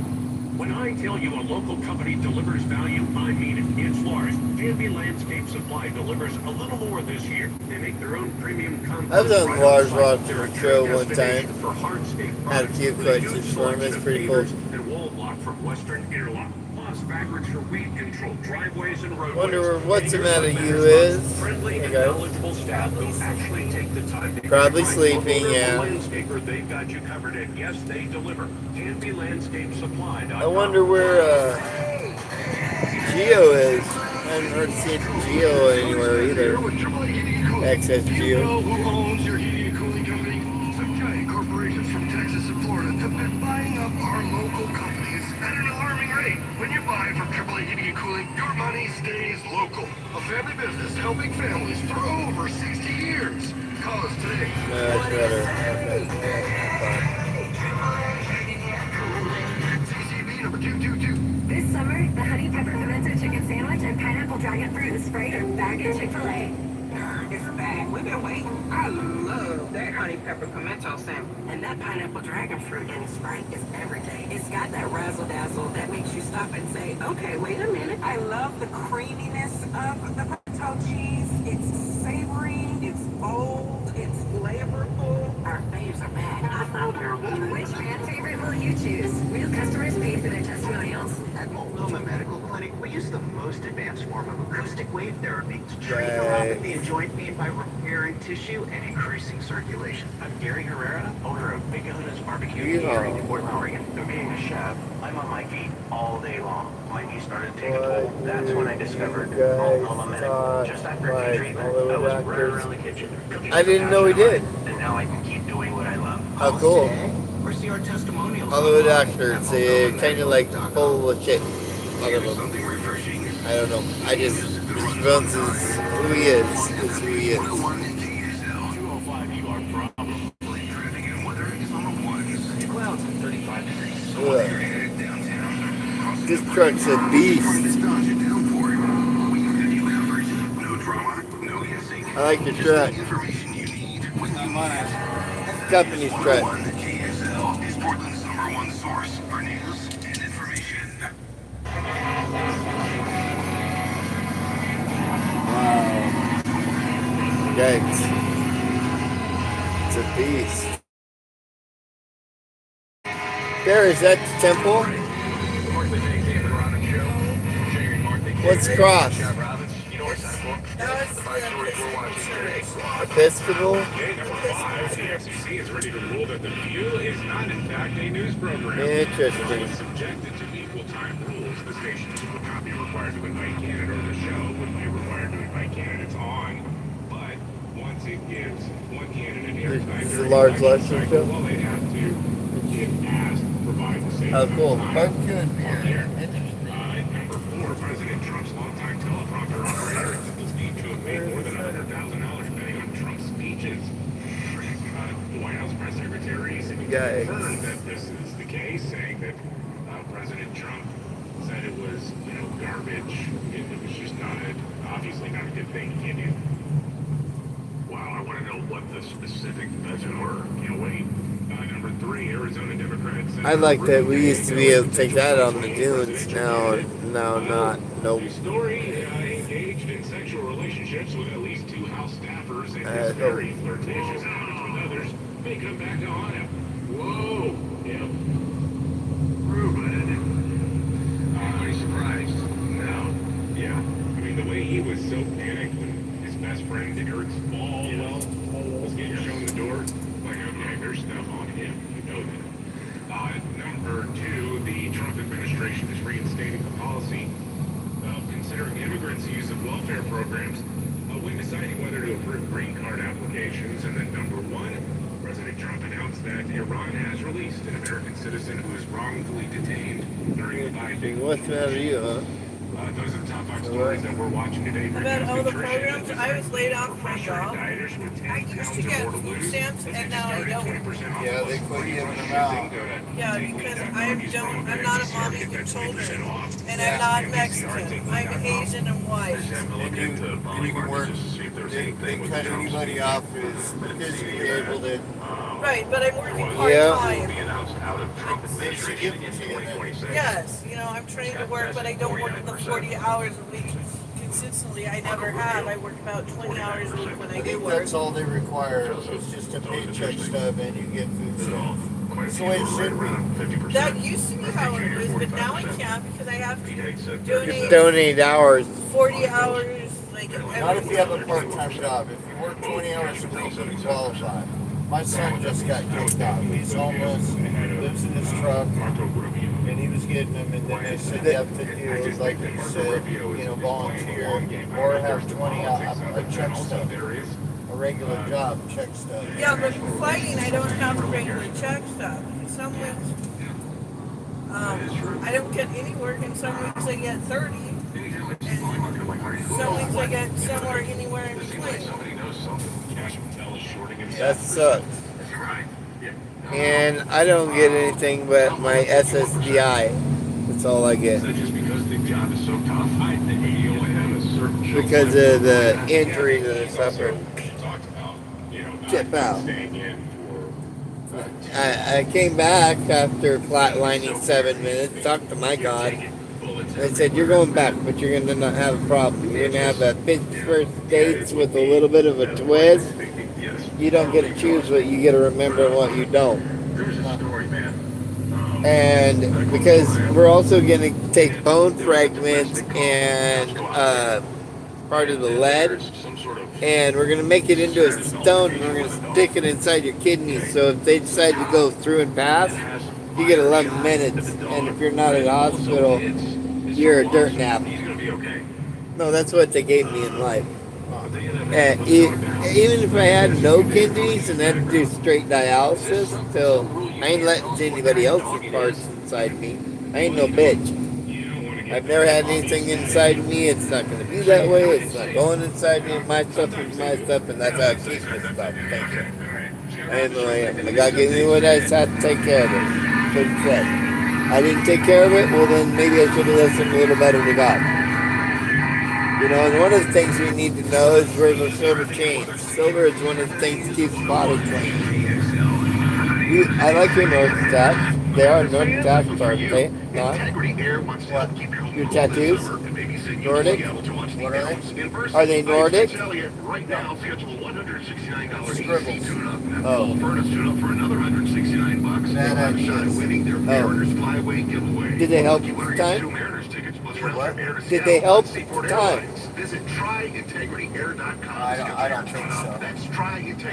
When I tell you a local company delivers value, I mean it. It's Lars. Canby Landscape Supply delivers a little more this year. They make their own premium compost. I was on right Lars on site. Rock's They're a show true one destination time. for hardscape Had a products few with questions huge for him. It's selection of pretty cool. pavers and wall block from Western Interlock. Plus fabrics for weed control, driveways and roadways. Wonder what's the And matter here's what you matters is. most. Friendly Hey, and guys. knowledgeable staff who actually take the time to Probably get it right. sleeping, Local yeah. landscaper, they've got you covered, and yes, they deliver. CanbyLandscapeSupply.com. I wonder where Geo is. I haven't heard seen Geo anywhere either. Access You Geo. know who owns your heating and cooling company? Some giant corporations from Texas and Florida have been buying up our local companies at an alarming rate. When you buy from AAA Heating and Cooling, your money stays local. A family business helping families for over 60 years. Call us today. No, that's better. Okay. number 222. This summer, the honey pepper pimento chicken sandwich and pineapple dragon fruit and Sprite are back at Chick-fil-A. It's back. We've been waiting. I love that honey pepper pimento sandwich. And that pineapple dragon fruit and Sprite is everything. It's got that razzle dazzle that makes you stop and say, okay, wait a minute. I love the creaminess of the pimento cheese. It's savory. It's bold. It's flavorful. Our faves are back. I found her. Which fan favorite will you choose? Real customers pay for their testimonials. At Multnomah Medical Clinic, we use the most advanced form of acoustic wave therapy to treat neuropathy and joint pain by repairing tissue and increasing circulation. I'm Gary Herrera, owner of Big Kahuna Barbecue here in Portland, Oregon. So being a chef, I'm on my feet all day long. My knee started to take a toll. That's when I discovered Multnomah Medical. Just after a treatment, I was right around the kitchen. I didn't know he did. And now I can keep doing what I love. How cool. Or see our testimonials. Hollywood actors, they kind of like full of shit. I don't know. Something refreshing. I don't know. I just, Mr. Bones is who he is. Is who he is. 205, you are problem-free traffic and weather is number 1. Clouds at 35 degrees. Ugh. Headed downtown. This truck's a beast. Nostalgia downpouring. We have you covered. No drama, no guessing. I like the truck. Information you need when you need. Company's truck. KSL is Portland's #1 source for news and information. Yikes. It's a beast. There, is that the temple? What's cross? Episcopal? FCC is ready to rule that The View is not, in fact, a news program. Interesting. It's subjected to equal time rules. The station would not be required to invite candidates, or the show wouldn't be required to invite candidates on. But once it gives one candidate airtime, It's a large lecture show. well, they have to, if asked, provide the same. How cool. Good beer. Number 4, President Trump's longtime teleprompter operator is deemed to have made more than $100,000 betting on Trump's speeches. The White House press secretary Yikes. confirmed that this is the case, saying that President Trump said it was, garbage. It was just obviously not a good thing. He can't do. Wow, I want to know what the specific bets were. Can't wait. Number 3, Arizona Democrats. I like that we used to be able to take that on the dunes. Now not. Nope. The story engaged in sexual relationships with at least 2 House staffers and is very flirtatious with others may come back to haunt him. Whoa! Yeah. Ruben. Are you surprised? No. Yeah. I mean, the way he was so panicked when his best friend Eric's Falwell was getting shown the door. Like, okay, there's stuff on him. You know that. Number 2, the Trump administration is reinstating the policy of considering immigrants' use of welfare programs when deciding whether to approve green card applications. And then number 1, President Trump announced that Iran has released an American citizen who was wrongfully detained during the Biden. What's the matter with you, huh? Those are the top 5 stories that we're watching today. About all the programs, I was laid off from my job. I used to get food stamps, and now I don't. Yeah, they quit giving them out. Yeah, because I'm not a mommy with children, and I'm not Mexican. I'm Asian and white. And you can work. They cut anybody off who's physically able to. Right, but I'm working Yeah. part-time. They should give it to you. Yes, I'm trained to work, but I don't work the 40 hours a week consistently. I never have. I work about 20 hours a week when I I do think work. that's all they require. It's just a paycheck stub and you get food stamps. That's the way it should be. That used to be how it was, but now I can't because I have to donate Donate hours. 40 hours. Like Not if you have a part-time job. If you work 20 hours a week, you qualify. My son just got kicked out. He's homeless, lives in his truck, and he was getting them, and then they said you have to do, like you said, volunteer, or have 20 a check stub, a regular job, check stub. yeah, but for fighting, I don't have a regular check stub. Some weeks, I don't get any work, and some weeks I get 30. And some weeks I get somewhere anywhere in between. That sucks. And I don't get anything but my SSDI. That's all I get. So just because the job is so tough, I think you only have a certain Because of the injury that I suffered. talked about, you know, Chip out. staying in for I came back after flatlining 7 minutes, talked to my God. I said, you're going back, but you're going to not have a problem. You're going to have a 51st dates with a little bit of a twist. You don't get to choose what you get to remember and what you don't. There's a story, man. And because we're also going to take bone fragments and part of the lead, and we're going to make it into a stone, and we're going to stick it inside your kidneys. So if they decide to go through and pass, you get 11 minutes. And if you're not at the hospital, you're a dirt nap. No, that's what they gave me in life. And even if I had no kidneys and had to do straight dialysis, still, I ain't letting anybody else's parts inside me. I ain't no bitch. I've never had anything inside me. It's not going to be that way. It's not going inside me. My stuff is my stuff, and that's how I keep my stuff. Thank you. I know I am. And God gave me what I had to take care of it. That's what he said. I didn't take care of it, well then maybe I should have listened a little better to God. You know, and one of the things we need to know is where the silver change. Silver is one of the things that keeps the body clean. I like your North Stars. They are North Stars, aren't they? Not? What? Your tattoos? Nordic? What are they? Are they Nordic? Scribbles. Oh. Bad ideas. Oh. Did they help you this time? What? Did they help this time? I don't think so. I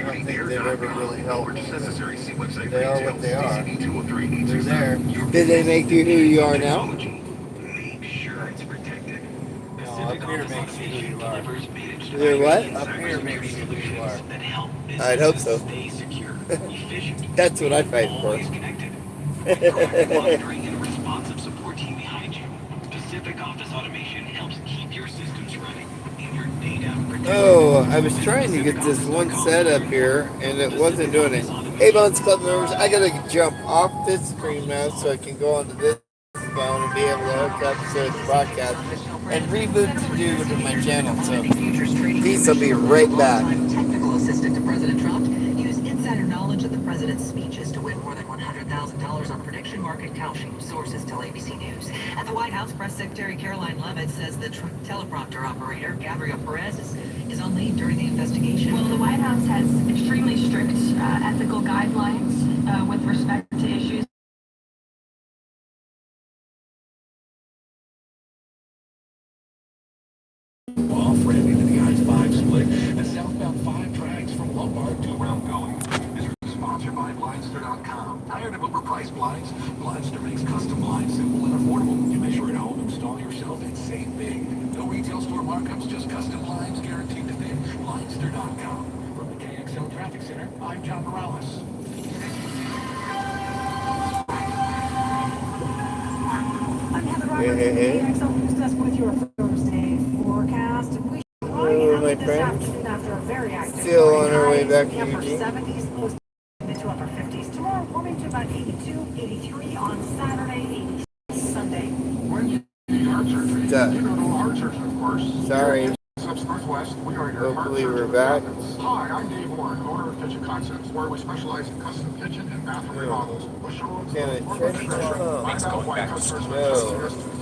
don't think they've ever really helped me. They are what they are. They're there. Did they make you who you are now? No, up here makes you who you are. They're what? Up here makes you who you are. I'd hope so. That's what I fight for. Oh, I was trying to get this one set up here, and it wasn't doing it. Hey, Bones Club members, I gotta jump off this screen now so I can go onto this phone and be able to hook up so it's broadcasting and reboot to do to my channel. So, peace. I'll be right back. Technical assistant to President Trump used insider knowledge of the president's speeches to win more than $100,000 on prediction market Kalshi, sources tell ABC News. At the White House, Press Secretary Caroline Leavitt says the teleprompter operator, Gabriel Perez, is on leave during the investigation. Well, the White House has extremely strict ethical guidelines with respect to issues. Off ramping to the I-5 split and southbound 5 tracks from Lombard to Round Going. This is sponsored by Blindster.com. Tired of overpriced blinds? Blindster makes custom blinds simple and affordable. You measure at home, install yourself, and save big. No retail store markups, just custom blinds guaranteed to fit. Blindster.com. From the KXL Traffic Center, I'm John Morales. I'm Heather Roberts from the KXL News Desk with your Thursday forecast. We Hello, my this friend. afternoon after a very active Still morning. on our way back to Highs in the upper Eugene. 70s, lows mid to upper 50s. Tomorrow, warming to about 82, 83 on Saturday, 80 Sunday. Heart surgery. Duh. You know, heart surgery, of course. Sorry. Subs Northwest, we are your Hopefully heart we're surgery back. experts. Hi, I'm Dave Warren, owner of Kitchen Concepts, where we specialize in custom kitchen and bathroom remodels. Bush Road, Can I Fort check Worth, my phone? Find out why customers No.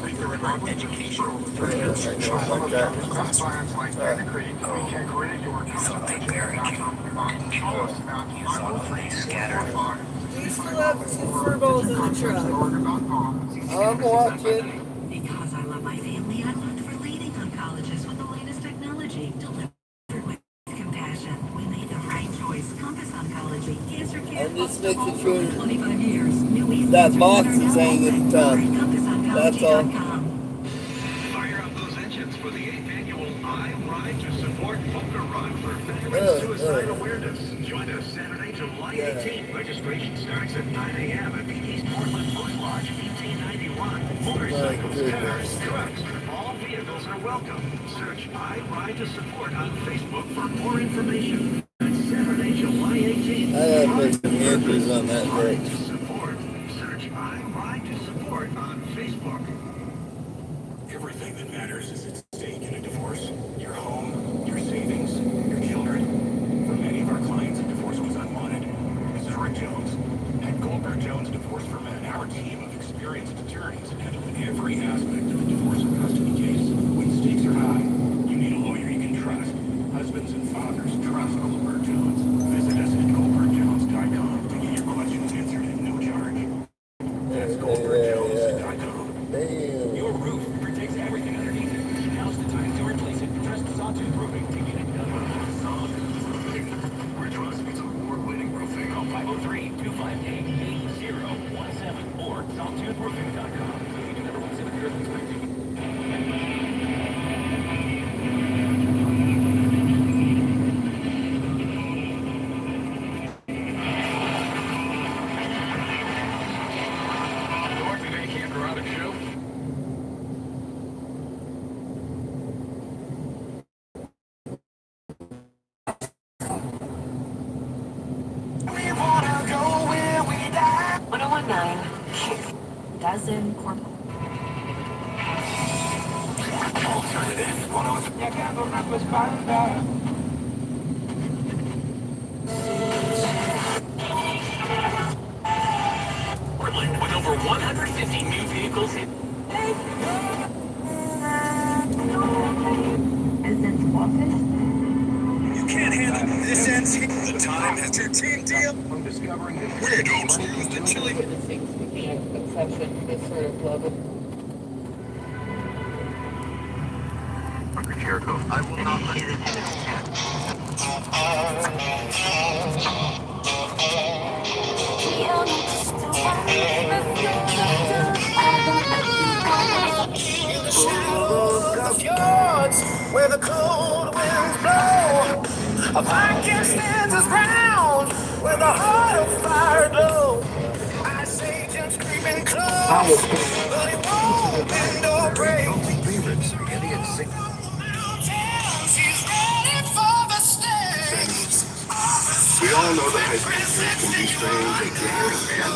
make their education. I don't like that. Brands like Panda Creek, we can create your custom kitchen and bathroom remodels. Call us at 913-445. Do you still have 2 fur balls in the truck? I'm watching. Because I love my family, I look for leading oncologists with the latest technology delivered with compassion. We made the right choice. Compass Oncology. Cancer care. I'm just making sure 25 years. New East that Coast box Center is hanging now tough. open. That's all. CompassOncology.com. Fire up those engines for the 8th annual I Ride to Support Poker Run for Veteran Suicide Awareness. Join us Saturday, July 18th. Registration starts at 9 a.m. at the East Portland Bush Lodge, 1891. Motorcycles, cars, trucks, all vehicles are welcome. Search I Ride to Support on Facebook for more information. That's Saturday, July 18th. I gotta put some answers on that Ride day. to Support. Search I Ride to Support on Facebook. matters is at stake in a divorce. Your home, your savings, your children. For many of our clients, a divorce was unwanted. This is Rick Jones. At Goldberg Jones Divorce for Men, our team of experienced attorneys handle every aspect of a divorce or custody case. When stakes are high, you need a lawyer you can trust. Husbands and fathers trust Goldberg Jones. Visit us at goldbergjones.com to get your questions answered at no charge. That's goldbergjones.com. Your roof protects everything underneath it. Now's the time to replace it. Trust Sawtooth Roofing to get it done. Sawtooth Roofing. Where trust meets award-winning roofing. Call 503-258-8017 or sawtoothroofing.com. Leading number 1 7 Earth Inspecting. Dozen corporate. Portland, with over 150 new vehicles in. President's office. You can't handle this ends here. The time has your team deal. I'm discovering that we don't use the chili. Exception to this sort of level. Dr. Jericho, I will not let you Fjords where the cold winds blow, a Viking stands his ground where the heart of fire glow. Ice agents creeping close, but he won't bend or break. She's ready for the stakes. We all know that high school years can be strange and dangerous, man.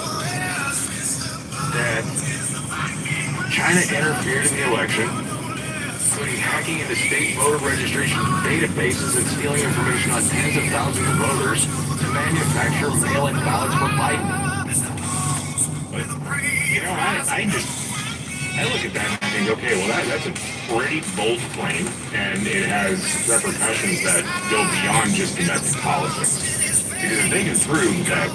that China interfered in the election, including hacking into state voter registration databases and stealing information on tens of thousands of voters to manufacture mail-in ballots for Biden. But, you know, I look at that and I think, okay, well, that's a pretty bold claim, and it has repercussions that go beyond just domestic politics. Because if they can prove that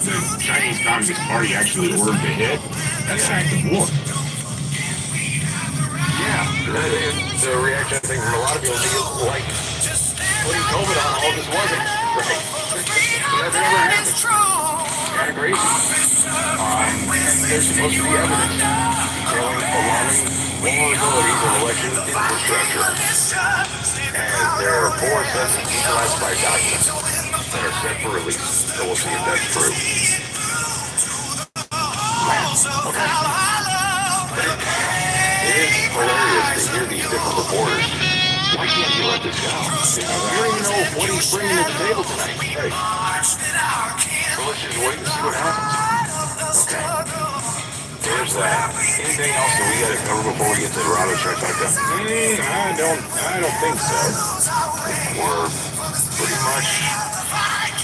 the Chinese Communist Party actually ordered the hit, that's an act of war. Yeah, the reaction I think from a lot of people is like putting COVID on all this wasn't, right? That's never happened. Kind of crazy. There's supposed to be evidence detailing alarming vulnerabilities in election infrastructure. And there are 4 sets of declassified documents that are set for release. So we'll see if that's true. Okay. It is hilarious to hear these different reporters. Why can't you let this go? We don't even know what he's bringing to the table tonight. Hey. So let's just wait and see what happens. Okay. There's that. Anything else that we got to cover before we get to the Robert Strike Back up? I don't think so. We're pretty much...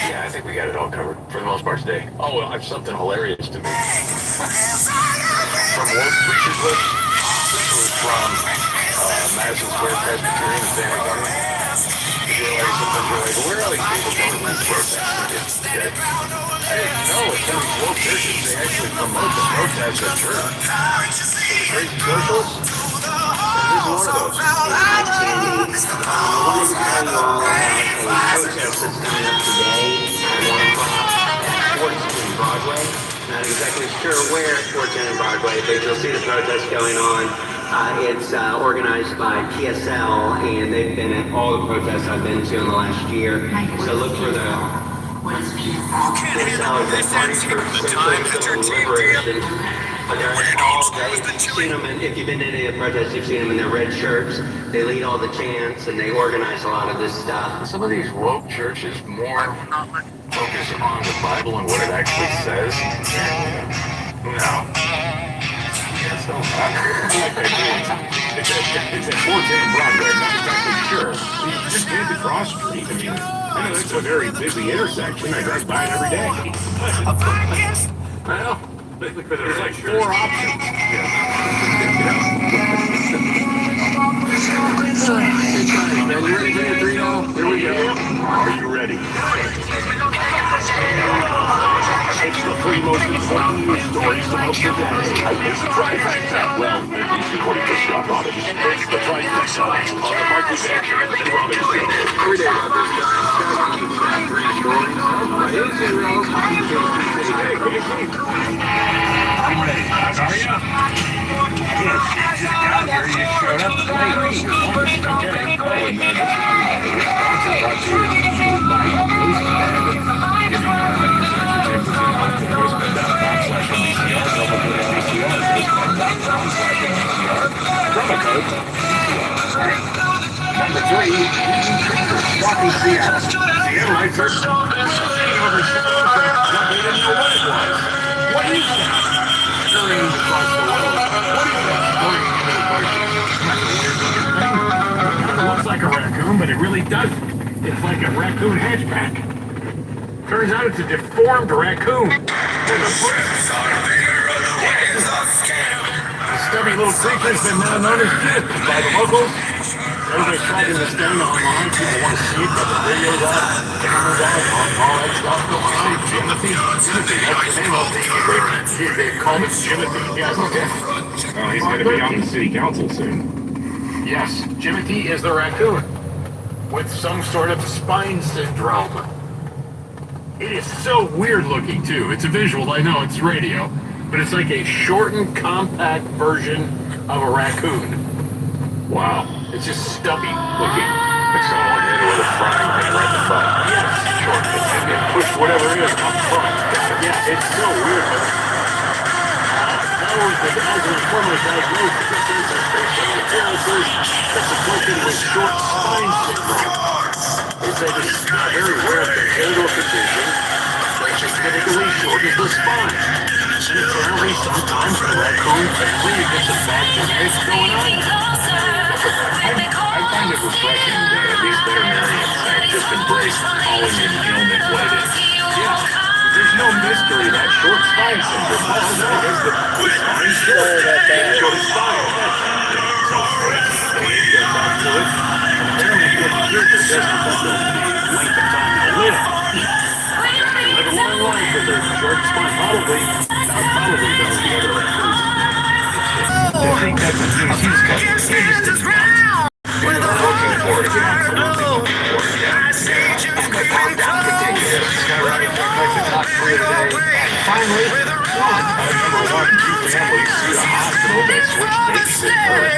Yeah, I think we got it all covered for the most part today. Oh, well, I have something hilarious to me. From Wolf Preacher's Lips, this was from Madison Square Presbyterian in San Antonio. You realize sometimes you're like, where are these people going to these protests? I didn't know at some of these woke churches, they actually promote the protests at church. So the crazy socialists, and here's one of those. Protest that's coming up today at 1 o'clock at 14th and Broadway. Not exactly sure where at 14th and Broadway, but you'll see the protest going on. It's organized by PSL, and they've been at all the protests I've been to in the last year. So look for the PSL is the Party for Civil Liberation. But they're all day. You've seen them, and if you've been to any of the protests, you've seen them in their red shirts. They lead all the chants, and they organize a lot of this stuff. Some of these woke churches more focus on the Bible and what it actually says. No. Yes, It's at 410 Broadway. I'm not exactly sure. You just made the cross street. I mean, I know that's a very busy intersection. I drive by it every day. Well, there's like 4 options. Man, you ready for your 3-0? Here we go. Are you ready? It's the 3 most important news stories of the day. It's the trifecta. Well, at least according to Scott Robbins. It's the trifecta on the Marky Sanchez and Robbins show. Every day about this time, Scott gives you 3 stories. Right, here's 0. I'm ready. Are you? Yes, just got here. You showed up late. Okay. Oh, and this sponsor brought to you by Police Department. Giving voicemail.com/NBCR, double put NBCR, voicemail.com/NBCR, promo code NBCR. Number 3, walking Seattle. Seattleites are shooting over Seattle, but they didn't know what it was. What is that? Scurrying across the road. What is that scurrying into the bushes? That's a weird looking thing. It kind of looks like a raccoon, but it really doesn't. It's like a raccoon hatchback. Turns out it's a deformed raccoon. The stubby little creature's been now known as Gift by the locals. Everybody's tracking this thing online. People want to see it, but the videos out, cameras out, all that stuff going on. Jimothy, that's the name of the they call it Jimothy. Yes, okay. He's going to be on the city council soon. Yes, Jimothy is the raccoon with some sort of spine syndrome. It is so weird looking too. It's a visual, I know, it's radio, but it's like a shortened, compact version of a raccoon. Wow, it's just stubby looking. It's all in with a frying pan right in the front. Yes, short, and push whatever it is up front. Yeah, it's so weird looking. The elderly formerly diagnosed with facial appearances that's afflicted with short spine syndrome. It's a very rare congenital condition that significantly shortens the spine. And apparently sometimes the raccoon family gets a bad genetics going on. I find it refreshing that at least veterinarians have just embraced calling an ailment what it is. Yeah, there's no mystery about short spine syndrome. Oh no, there's the spine short. Short spine. So they get back to it. Apparently what the cure for this because of the length of time they'll live. They live a long life with their short spine. Probably those the other raccoons. I think that's a good use case. We're looking for it. Finally, number 1, 2 families see a hospital that switched nations at birth.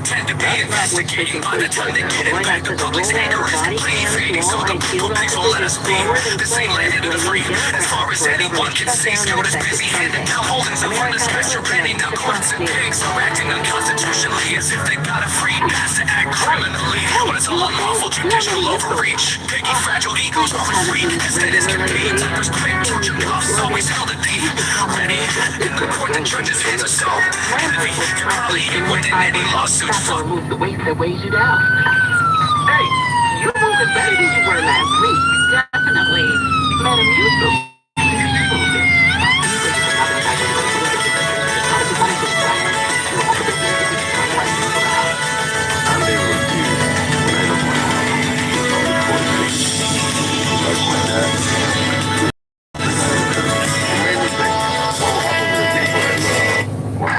pretend to be investigating. By the time they get it back, the public's anger is completely fading. So the people, please will let us be. This ain't landed to the free. As far as anyone can see, Scott is busy handing down holdings and from the special penny. Now courts and pigs are acting unconstitutionally as if they got a free pass to act criminally. But it's all unlawful judicial overreach. Piggy fragile egos always weak. Instead is convened. There's quick torture cuffs always held at deep. Ready? In the court the judge's hands are so heavy. You're probably ain't winning any lawsuits for Move the weight that weighs you down. Hey, you're moving better than you were last week. Definitely. Metamucil.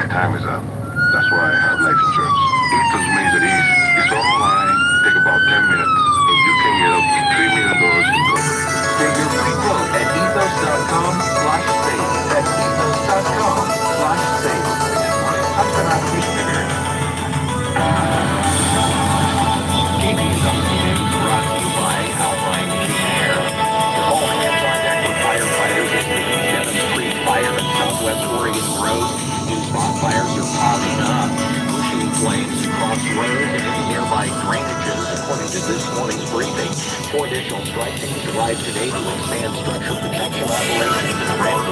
Time is up. That's why I have life insurance. Ethos makes it easy. It's all online, take about 10 minutes, and you can get up to $3 million in coverage. Get your free quote at ethos.com/save. That's ethos.com/save. I'm gonna appreciate it. KB's Updated brought to you by Alpine Clean Air. All hands on deck with firefighters at the 7th Street Fire and Southwest Oregon Road. Spot fires are popping up, pushing flames across roads and into nearby drainages, according to this morning's briefing. 4 additional strike teams arrived today to expand structure protection operations in Ramsey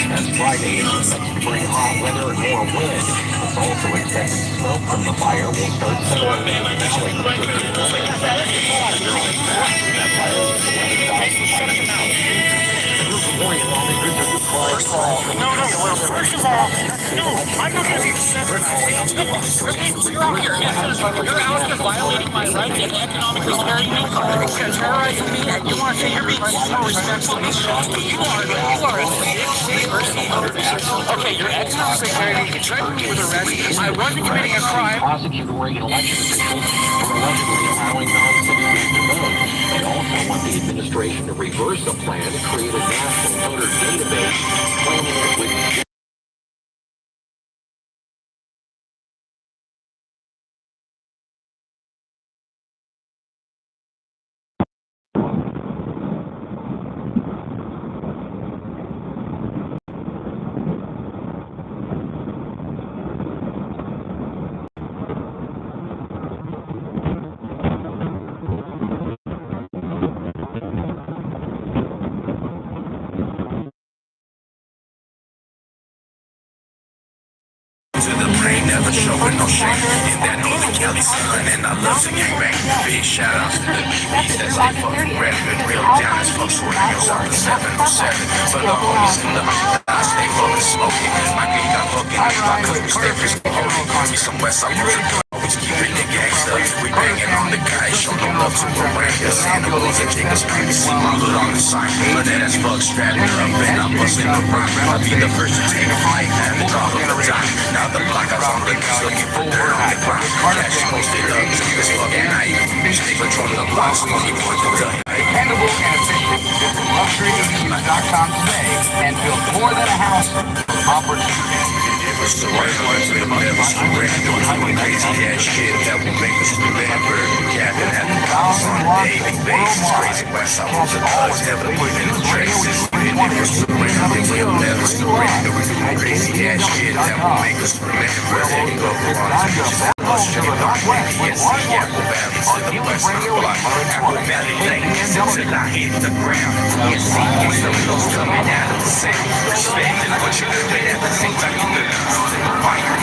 As Friday is expected to bring hot weather and more wind. It's also expected smoke from the fire will start settling in the valley. First of all, I'm not going to be you're out here. You're out here violating my rights and economically carrying me. You're terrorizing me, and you want to say you're being more respectful of me? You are a sick person. Okay, you're economically carrying me. You threatened me with arrest. I wasn't committing a crime. Prosecute Oregon election officials for allegedly allowing non-citizens to vote. They also want the administration to reverse the plan to create a national voter database, claiming it would to the brain, never showing no shame in that Northern Cali sun, and I love to get bang. Big shout outs to the BBs that's like fucking Redmond, real down as fuck, sweating yours out the 707. For the homies in the I stay fucking smoking. My gang got fucking, my cousin stay risky, holding call me some West Side Road. Always keeping it gangsta. We banging on the guys, show no love to the Rangers. Animals and Jacobs, baby, see my hood on the sign. But that as fuck, strapping up, and I'm busting the rock. I'll be the first to take a flight, and it's all of the time. Now the block is on the beach, looking for dirt on the ground. Cash posted up, this fucking night. Stay patrolling the blocks, looking for the hood. dependable and efficient. Visit LuxuryMachines.com today and build more than a house. Opportunity. So right on to the level, doing crazy ass shit that will make us remember. Captain at the house on a daily basis. Crazy West Side was a cause, heavily in the traces. And it was surrounding, we'll never surrender. We do crazy ass shit that will make us remember. And go on to just us, chicken on yes, Apple Valley to the west side block. Apple Valley Lane, until I hit the ground. Yes, see, some of those coming out of the same. Respecting what you're doing at the same time you live. Fire,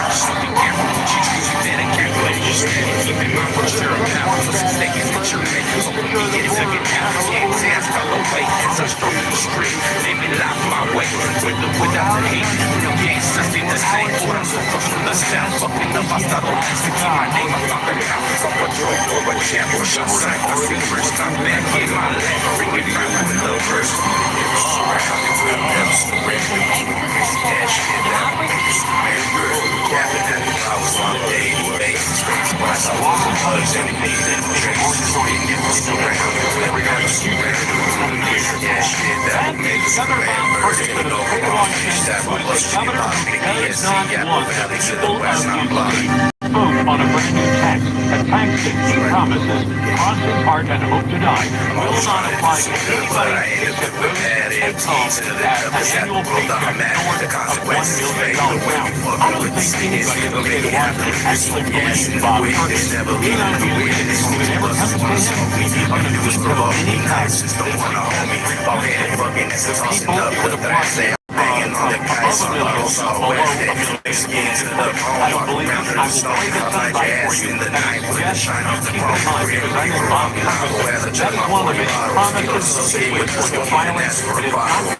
something careful what you choose, you better calculate your stand. Keep in mind what you're about. Thinking that you're making so when you get took it down. Can't dance, follow way as I stroke the street. They been locked my way, with or without the hate. No games, nothing the same. What I'm so from the sound, fucking up, I start on to keep my name. I'm fucking out from a joy or a champ or some sign. I see first time back in my life. Bring it back with love first. Surrounded with never surrender. That shit that Captain, I was on a daily basis. When I saw all the hugs and needs and traces, so he was around. Every guy was around. That shit that does not want the people of Ukraine vote on a brand new tax. A tax that he promises, cross his heart and hope to die, will not apply to anybody except those who take home an annual paycheck north of $1 million. Now, I don't think anybody in the state of Washington actually believes Bob Perkins. He knows he is whenever it comes to him, he's going to veto any tax that the people would apply above $1 million, below $1 million. I don't believe it. I will play the soundbite for you and suggest keep in mind, because I know Bob Perkins, that is one of the many promises which were defiling. It is not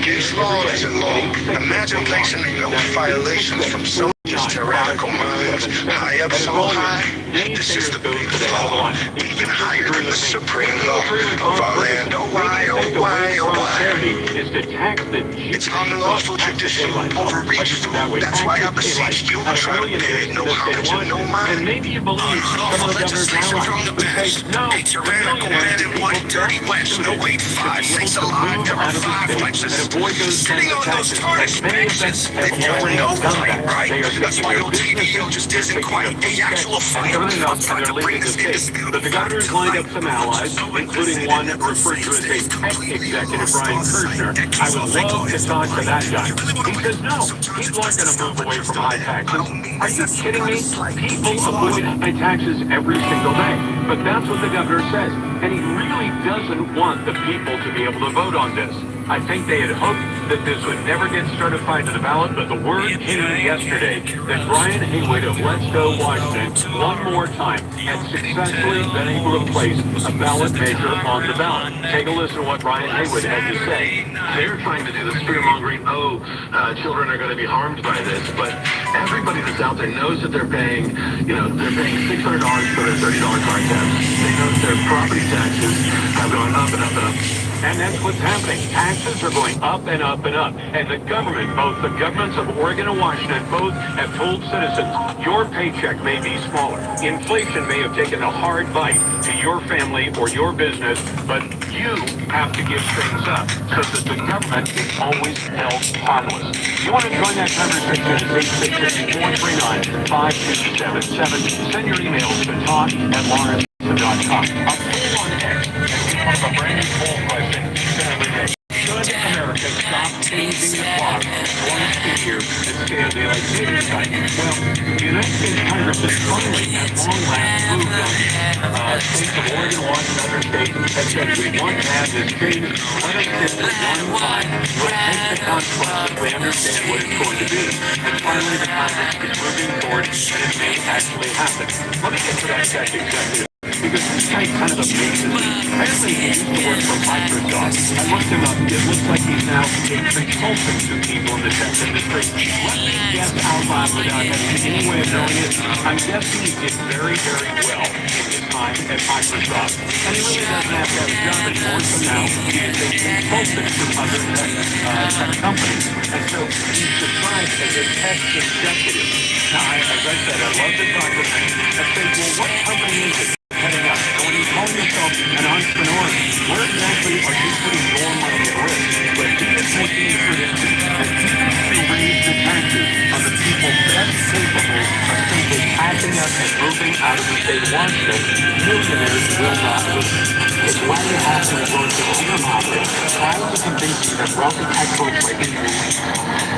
Case law isn't law. Imagine placing violations from soldiers' tyrannical minds high up so high. This is the big law, even higher than the supreme law of our land. Oh why, oh why, oh why? It's unlawful tradition, overreach. That's why I beseech you, try to pay no homage and no mind. Unlawful legislation from the past. A tyrannical land in white, dirty west. No wait, 5, 6 alive. There are 5 flexes. Sitting on those tarnished benches, they don't know right. That's why your TVO just isn't quite the actual fight. I'm trying to bring this indisputable the governor's lined up some allies, including one referred to as a tech executive, Brian Kirshner. I would love to talk to that guy. He says no, people aren't going to move away from high taxes. Are you kidding me? People avoid high taxes every single day. But that's what the governor says. And he really doesn't want the people to be able to vote on this. I think they had hoped that this would never get certified to the ballot, but the word came yesterday that Brian Haywood of Let's Go Washington one more time had successfully been able to place a ballot measure on the ballot. Take a listen to what Brian Haywood had to say. They're trying to do the spear-mongering, children are going to be harmed by this, but everybody that's out there knows that they're paying, they're paying $600 for their $30 car tax. They know that their property taxes have gone up and up and up. And that's what's happening. Taxes are going up and up and up. And the government, both the governments of Oregon and Washington, both have told citizens, your paycheck may be smaller. Inflation may have taken a hard bite to your family or your business, but you have to give things up so that the government is always held harmless. You want to join that conversation at 866-439-5277. Send your emails to talk@lawrence.com. I'll put you on X and we have a brand new poll question every day. Should America stop changing the clock once a year and stay on daylight savings time? Well, the United States Congress has finally, at long last, moved on. States of Oregon, Washington, other states have said we want to have this change. Let us get this one time. We'll take the consequences. We understand what it's going to be. And finally, the Congress is moving forward, and it may actually happen. Let me get to that tech executive, because this guy kind of amazes me. Apparently he used to work for Microsoft. I looked him up. It looks like he's now a consultant to people in the tech industry. Let me guess out loud without having any way of knowing it. I'm guessing he did very, very well in his time at Microsoft. And he really doesn't have to have a job anymore, so now he is a consultant for other tech companies. And so he's described as a tech executive. Now, as I said, I'd love to talk to him and say, well, what company is it heading up? And when you call yourself an entrepreneur, where exactly are you putting your money at risk? But he is making a prediction that he will raise the taxes on the people best capable of simply packing up and moving out of the state of Washington. Millionaires will not listen. It's why you have to resort to fear mongering, trying to convince you that wealthy tech folks like you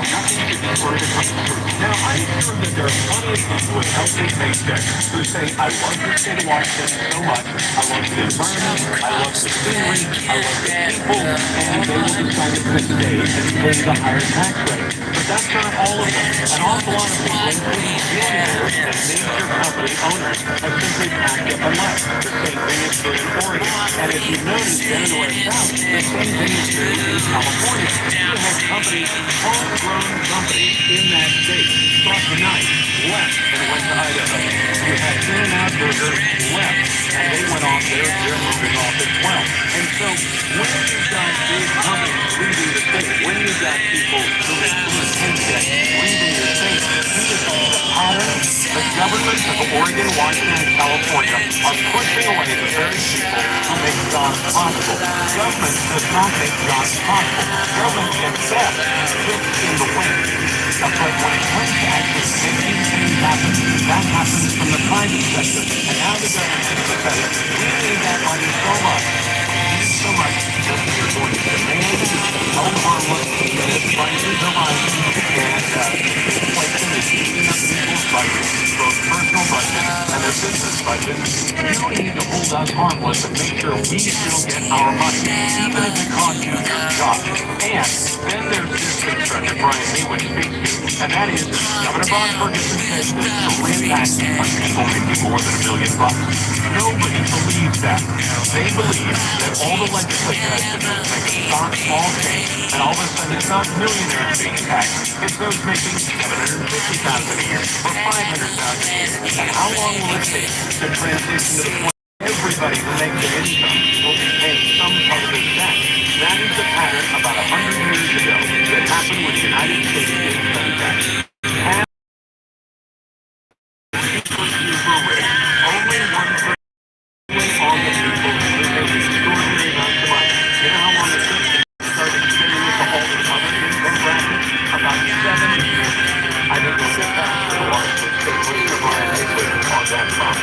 nothing should be further from the truth. Now, I'm sure that there are plenty of people with healthy paychecks who say, I love the state of Washington so much, I love the environment, I love the scenery, I love the people, and they will decide to stay and pay the higher tax rate. But that's not all of them. An awful lot of people, including billionaires and major company owners, have simply packed up and left. The same thing is true in Oregon. And if you've noticed down north south, the same thing is true in California. You have companies, homegrown companies in that state, struck tonight, left and went to Idaho. You had In-N-Out Burger left, and they went off there, they're moving off as well. And so when you've got big companies leaving the state, when you've got people who have paycheck leaving the state, governments of Oregon, Washington, and California are pushing away the very people who make jobs possible. Government does not make jobs possible. Government gets best sits in the wind. But when it comes to actually making things happen, that happens from the private sector. And now the government is pathetic. We need that money so much. We need it so much that we are going to demand no harmless prices of life and inflation is eating up people's budgets, both personal budgets and their business budgets. You need to hold us harmless and make sure we still get our money, even if it costs you your job. And then there's this concern that Brian Haywood speaks to, and that is Governor Bob Ferguson says this will impact on people making more than $1 million. Nobody believes that. They believe that all the legislature has to do is make a small change, and all of a sudden it's not millionaires being taxed, it's those making $750,000 a year or $500,000 a year. And how long will it take to transition to the point everybody who makes an income will be paying some part of this tax? That is the pattern about 100 years ago that happened with the United States income tax. Only 1% on the people who make extraordinary amounts of money. You know how long it took to start extending it to all the other income brackets? About 7 years. I didn't know that fast for Washington State Listener Brian Haywood on that phone.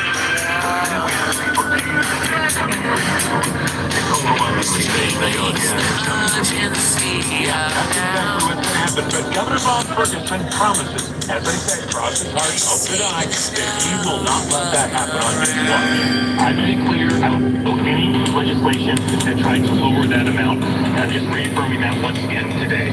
But Governor Bob Ferguson promises, as I said, cross his heart, hope to die, that he will not let that happen on his watch. I've been clear about any legislation that tried to lower that amount. I'm just reaffirming that once again today.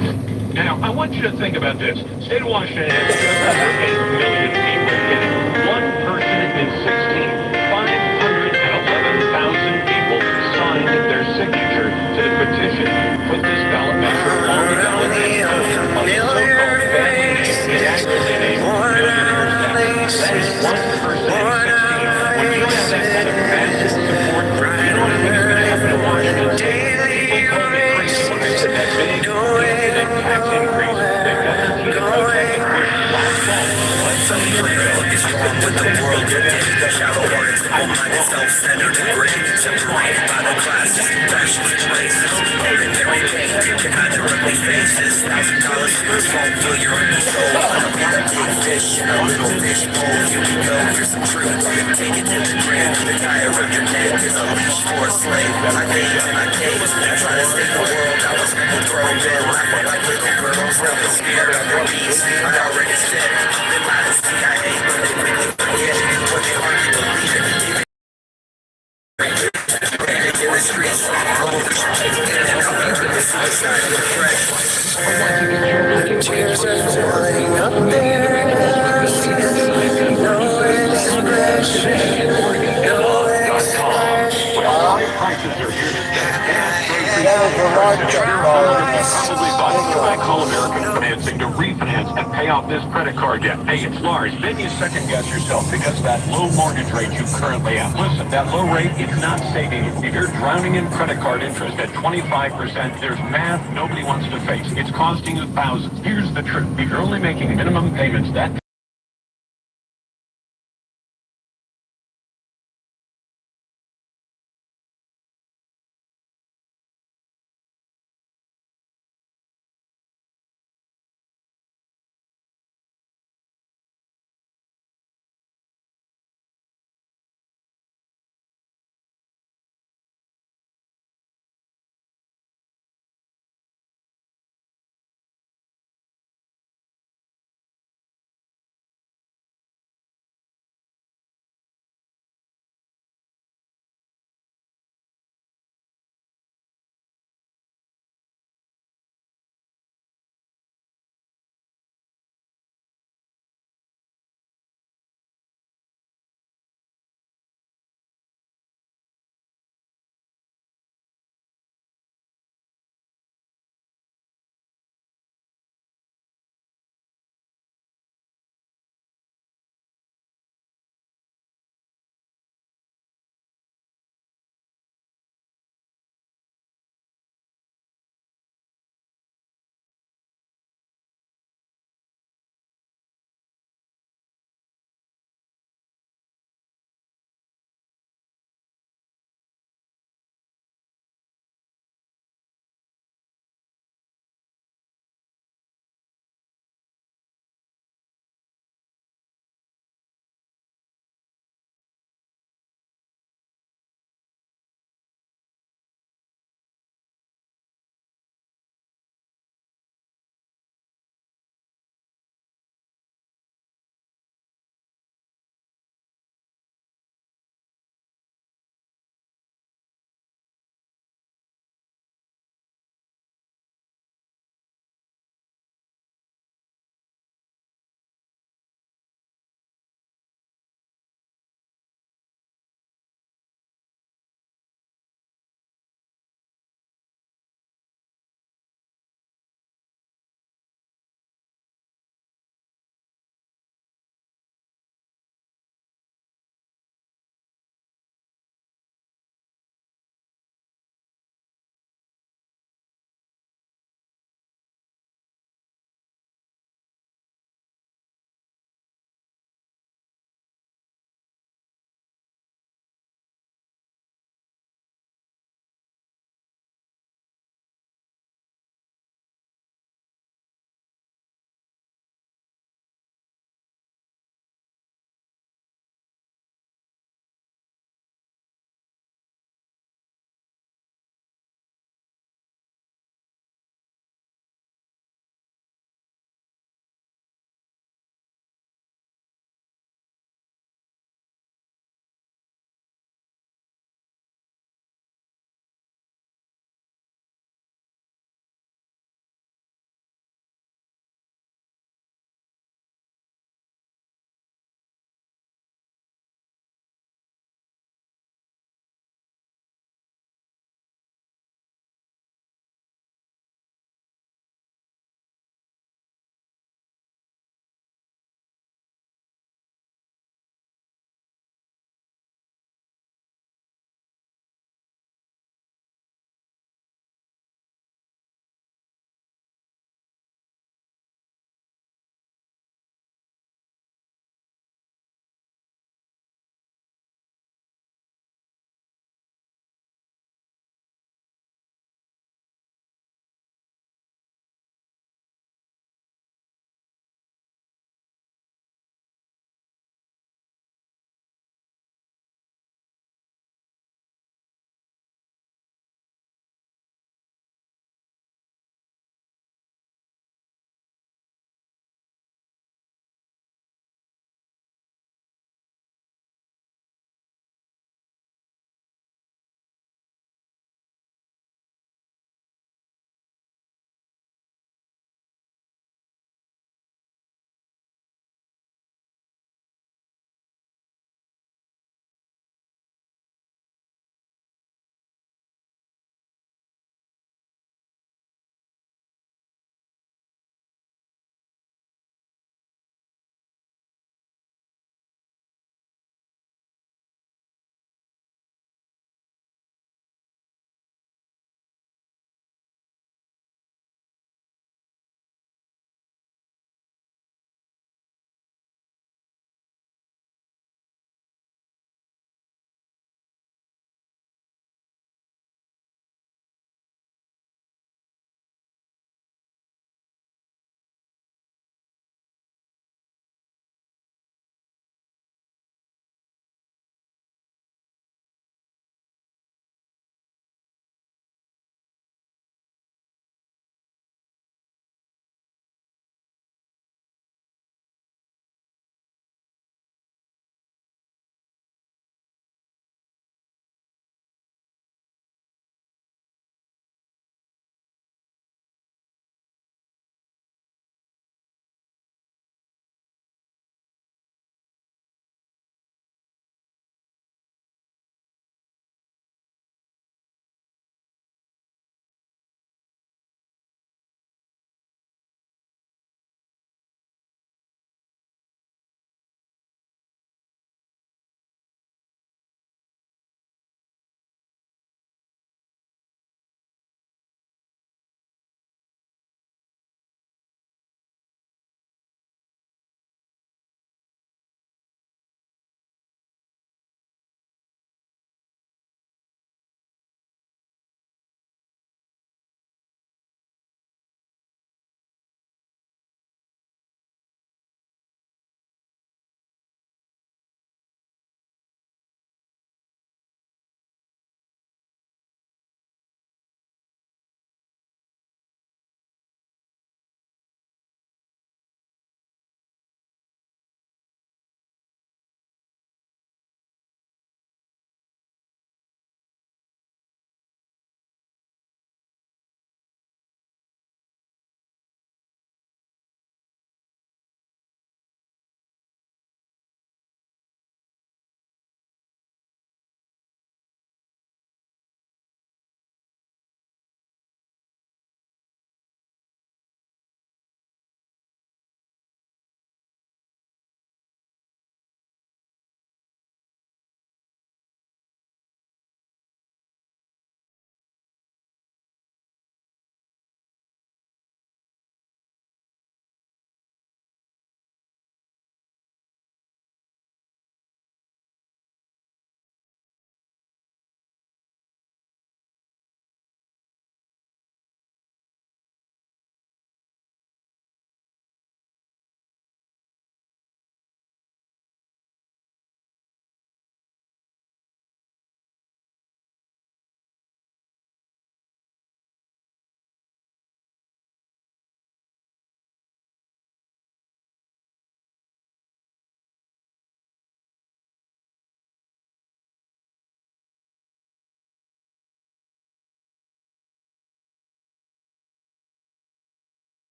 Now, I want you to think about this. State of Washington has just under 8 million people in it. One person in 16, 511,000 people signed their signature to the petition. Put this ballot measure on the ballot of the so-called family inactivating millionaires tax. That is 1% in 16. When you have that kind of massive support, you know what I think is going to happen in Washington State? People come to crazy when they said that big tax increase that guaranteed a protest and push last fall. With the world, you're getting the shallow words. Open-minded, self-centered, degraded, separated by the classes, fascist, racist, ordinary king, teaching how to ugly faces, $1,000 won't fill your empty soul. A big fish in a little fish bowl. Here we go, here's some truth. Take it to the grave. The tire of your neck is a leash for a slave. I cage in my cage, try to save the world. I was thrown in, laughing like little girls. Really scared of the beast. I already said it. They lied to CIA, but they really forget it. What they hardly believe it. In the streets, suicide and depression. Tears are falling up there. No expression. No I call American Financing to refinance and pay off this credit card debt. Hey, it's Lars. Then you second guess yourself because of that low mortgage rate you currently have. Listen, that low rate is not saving you. If you're drowning in credit card interest at 25%, there's math nobody wants to face. It's costing you thousands. Here's the truth. If you're only making minimum payments, that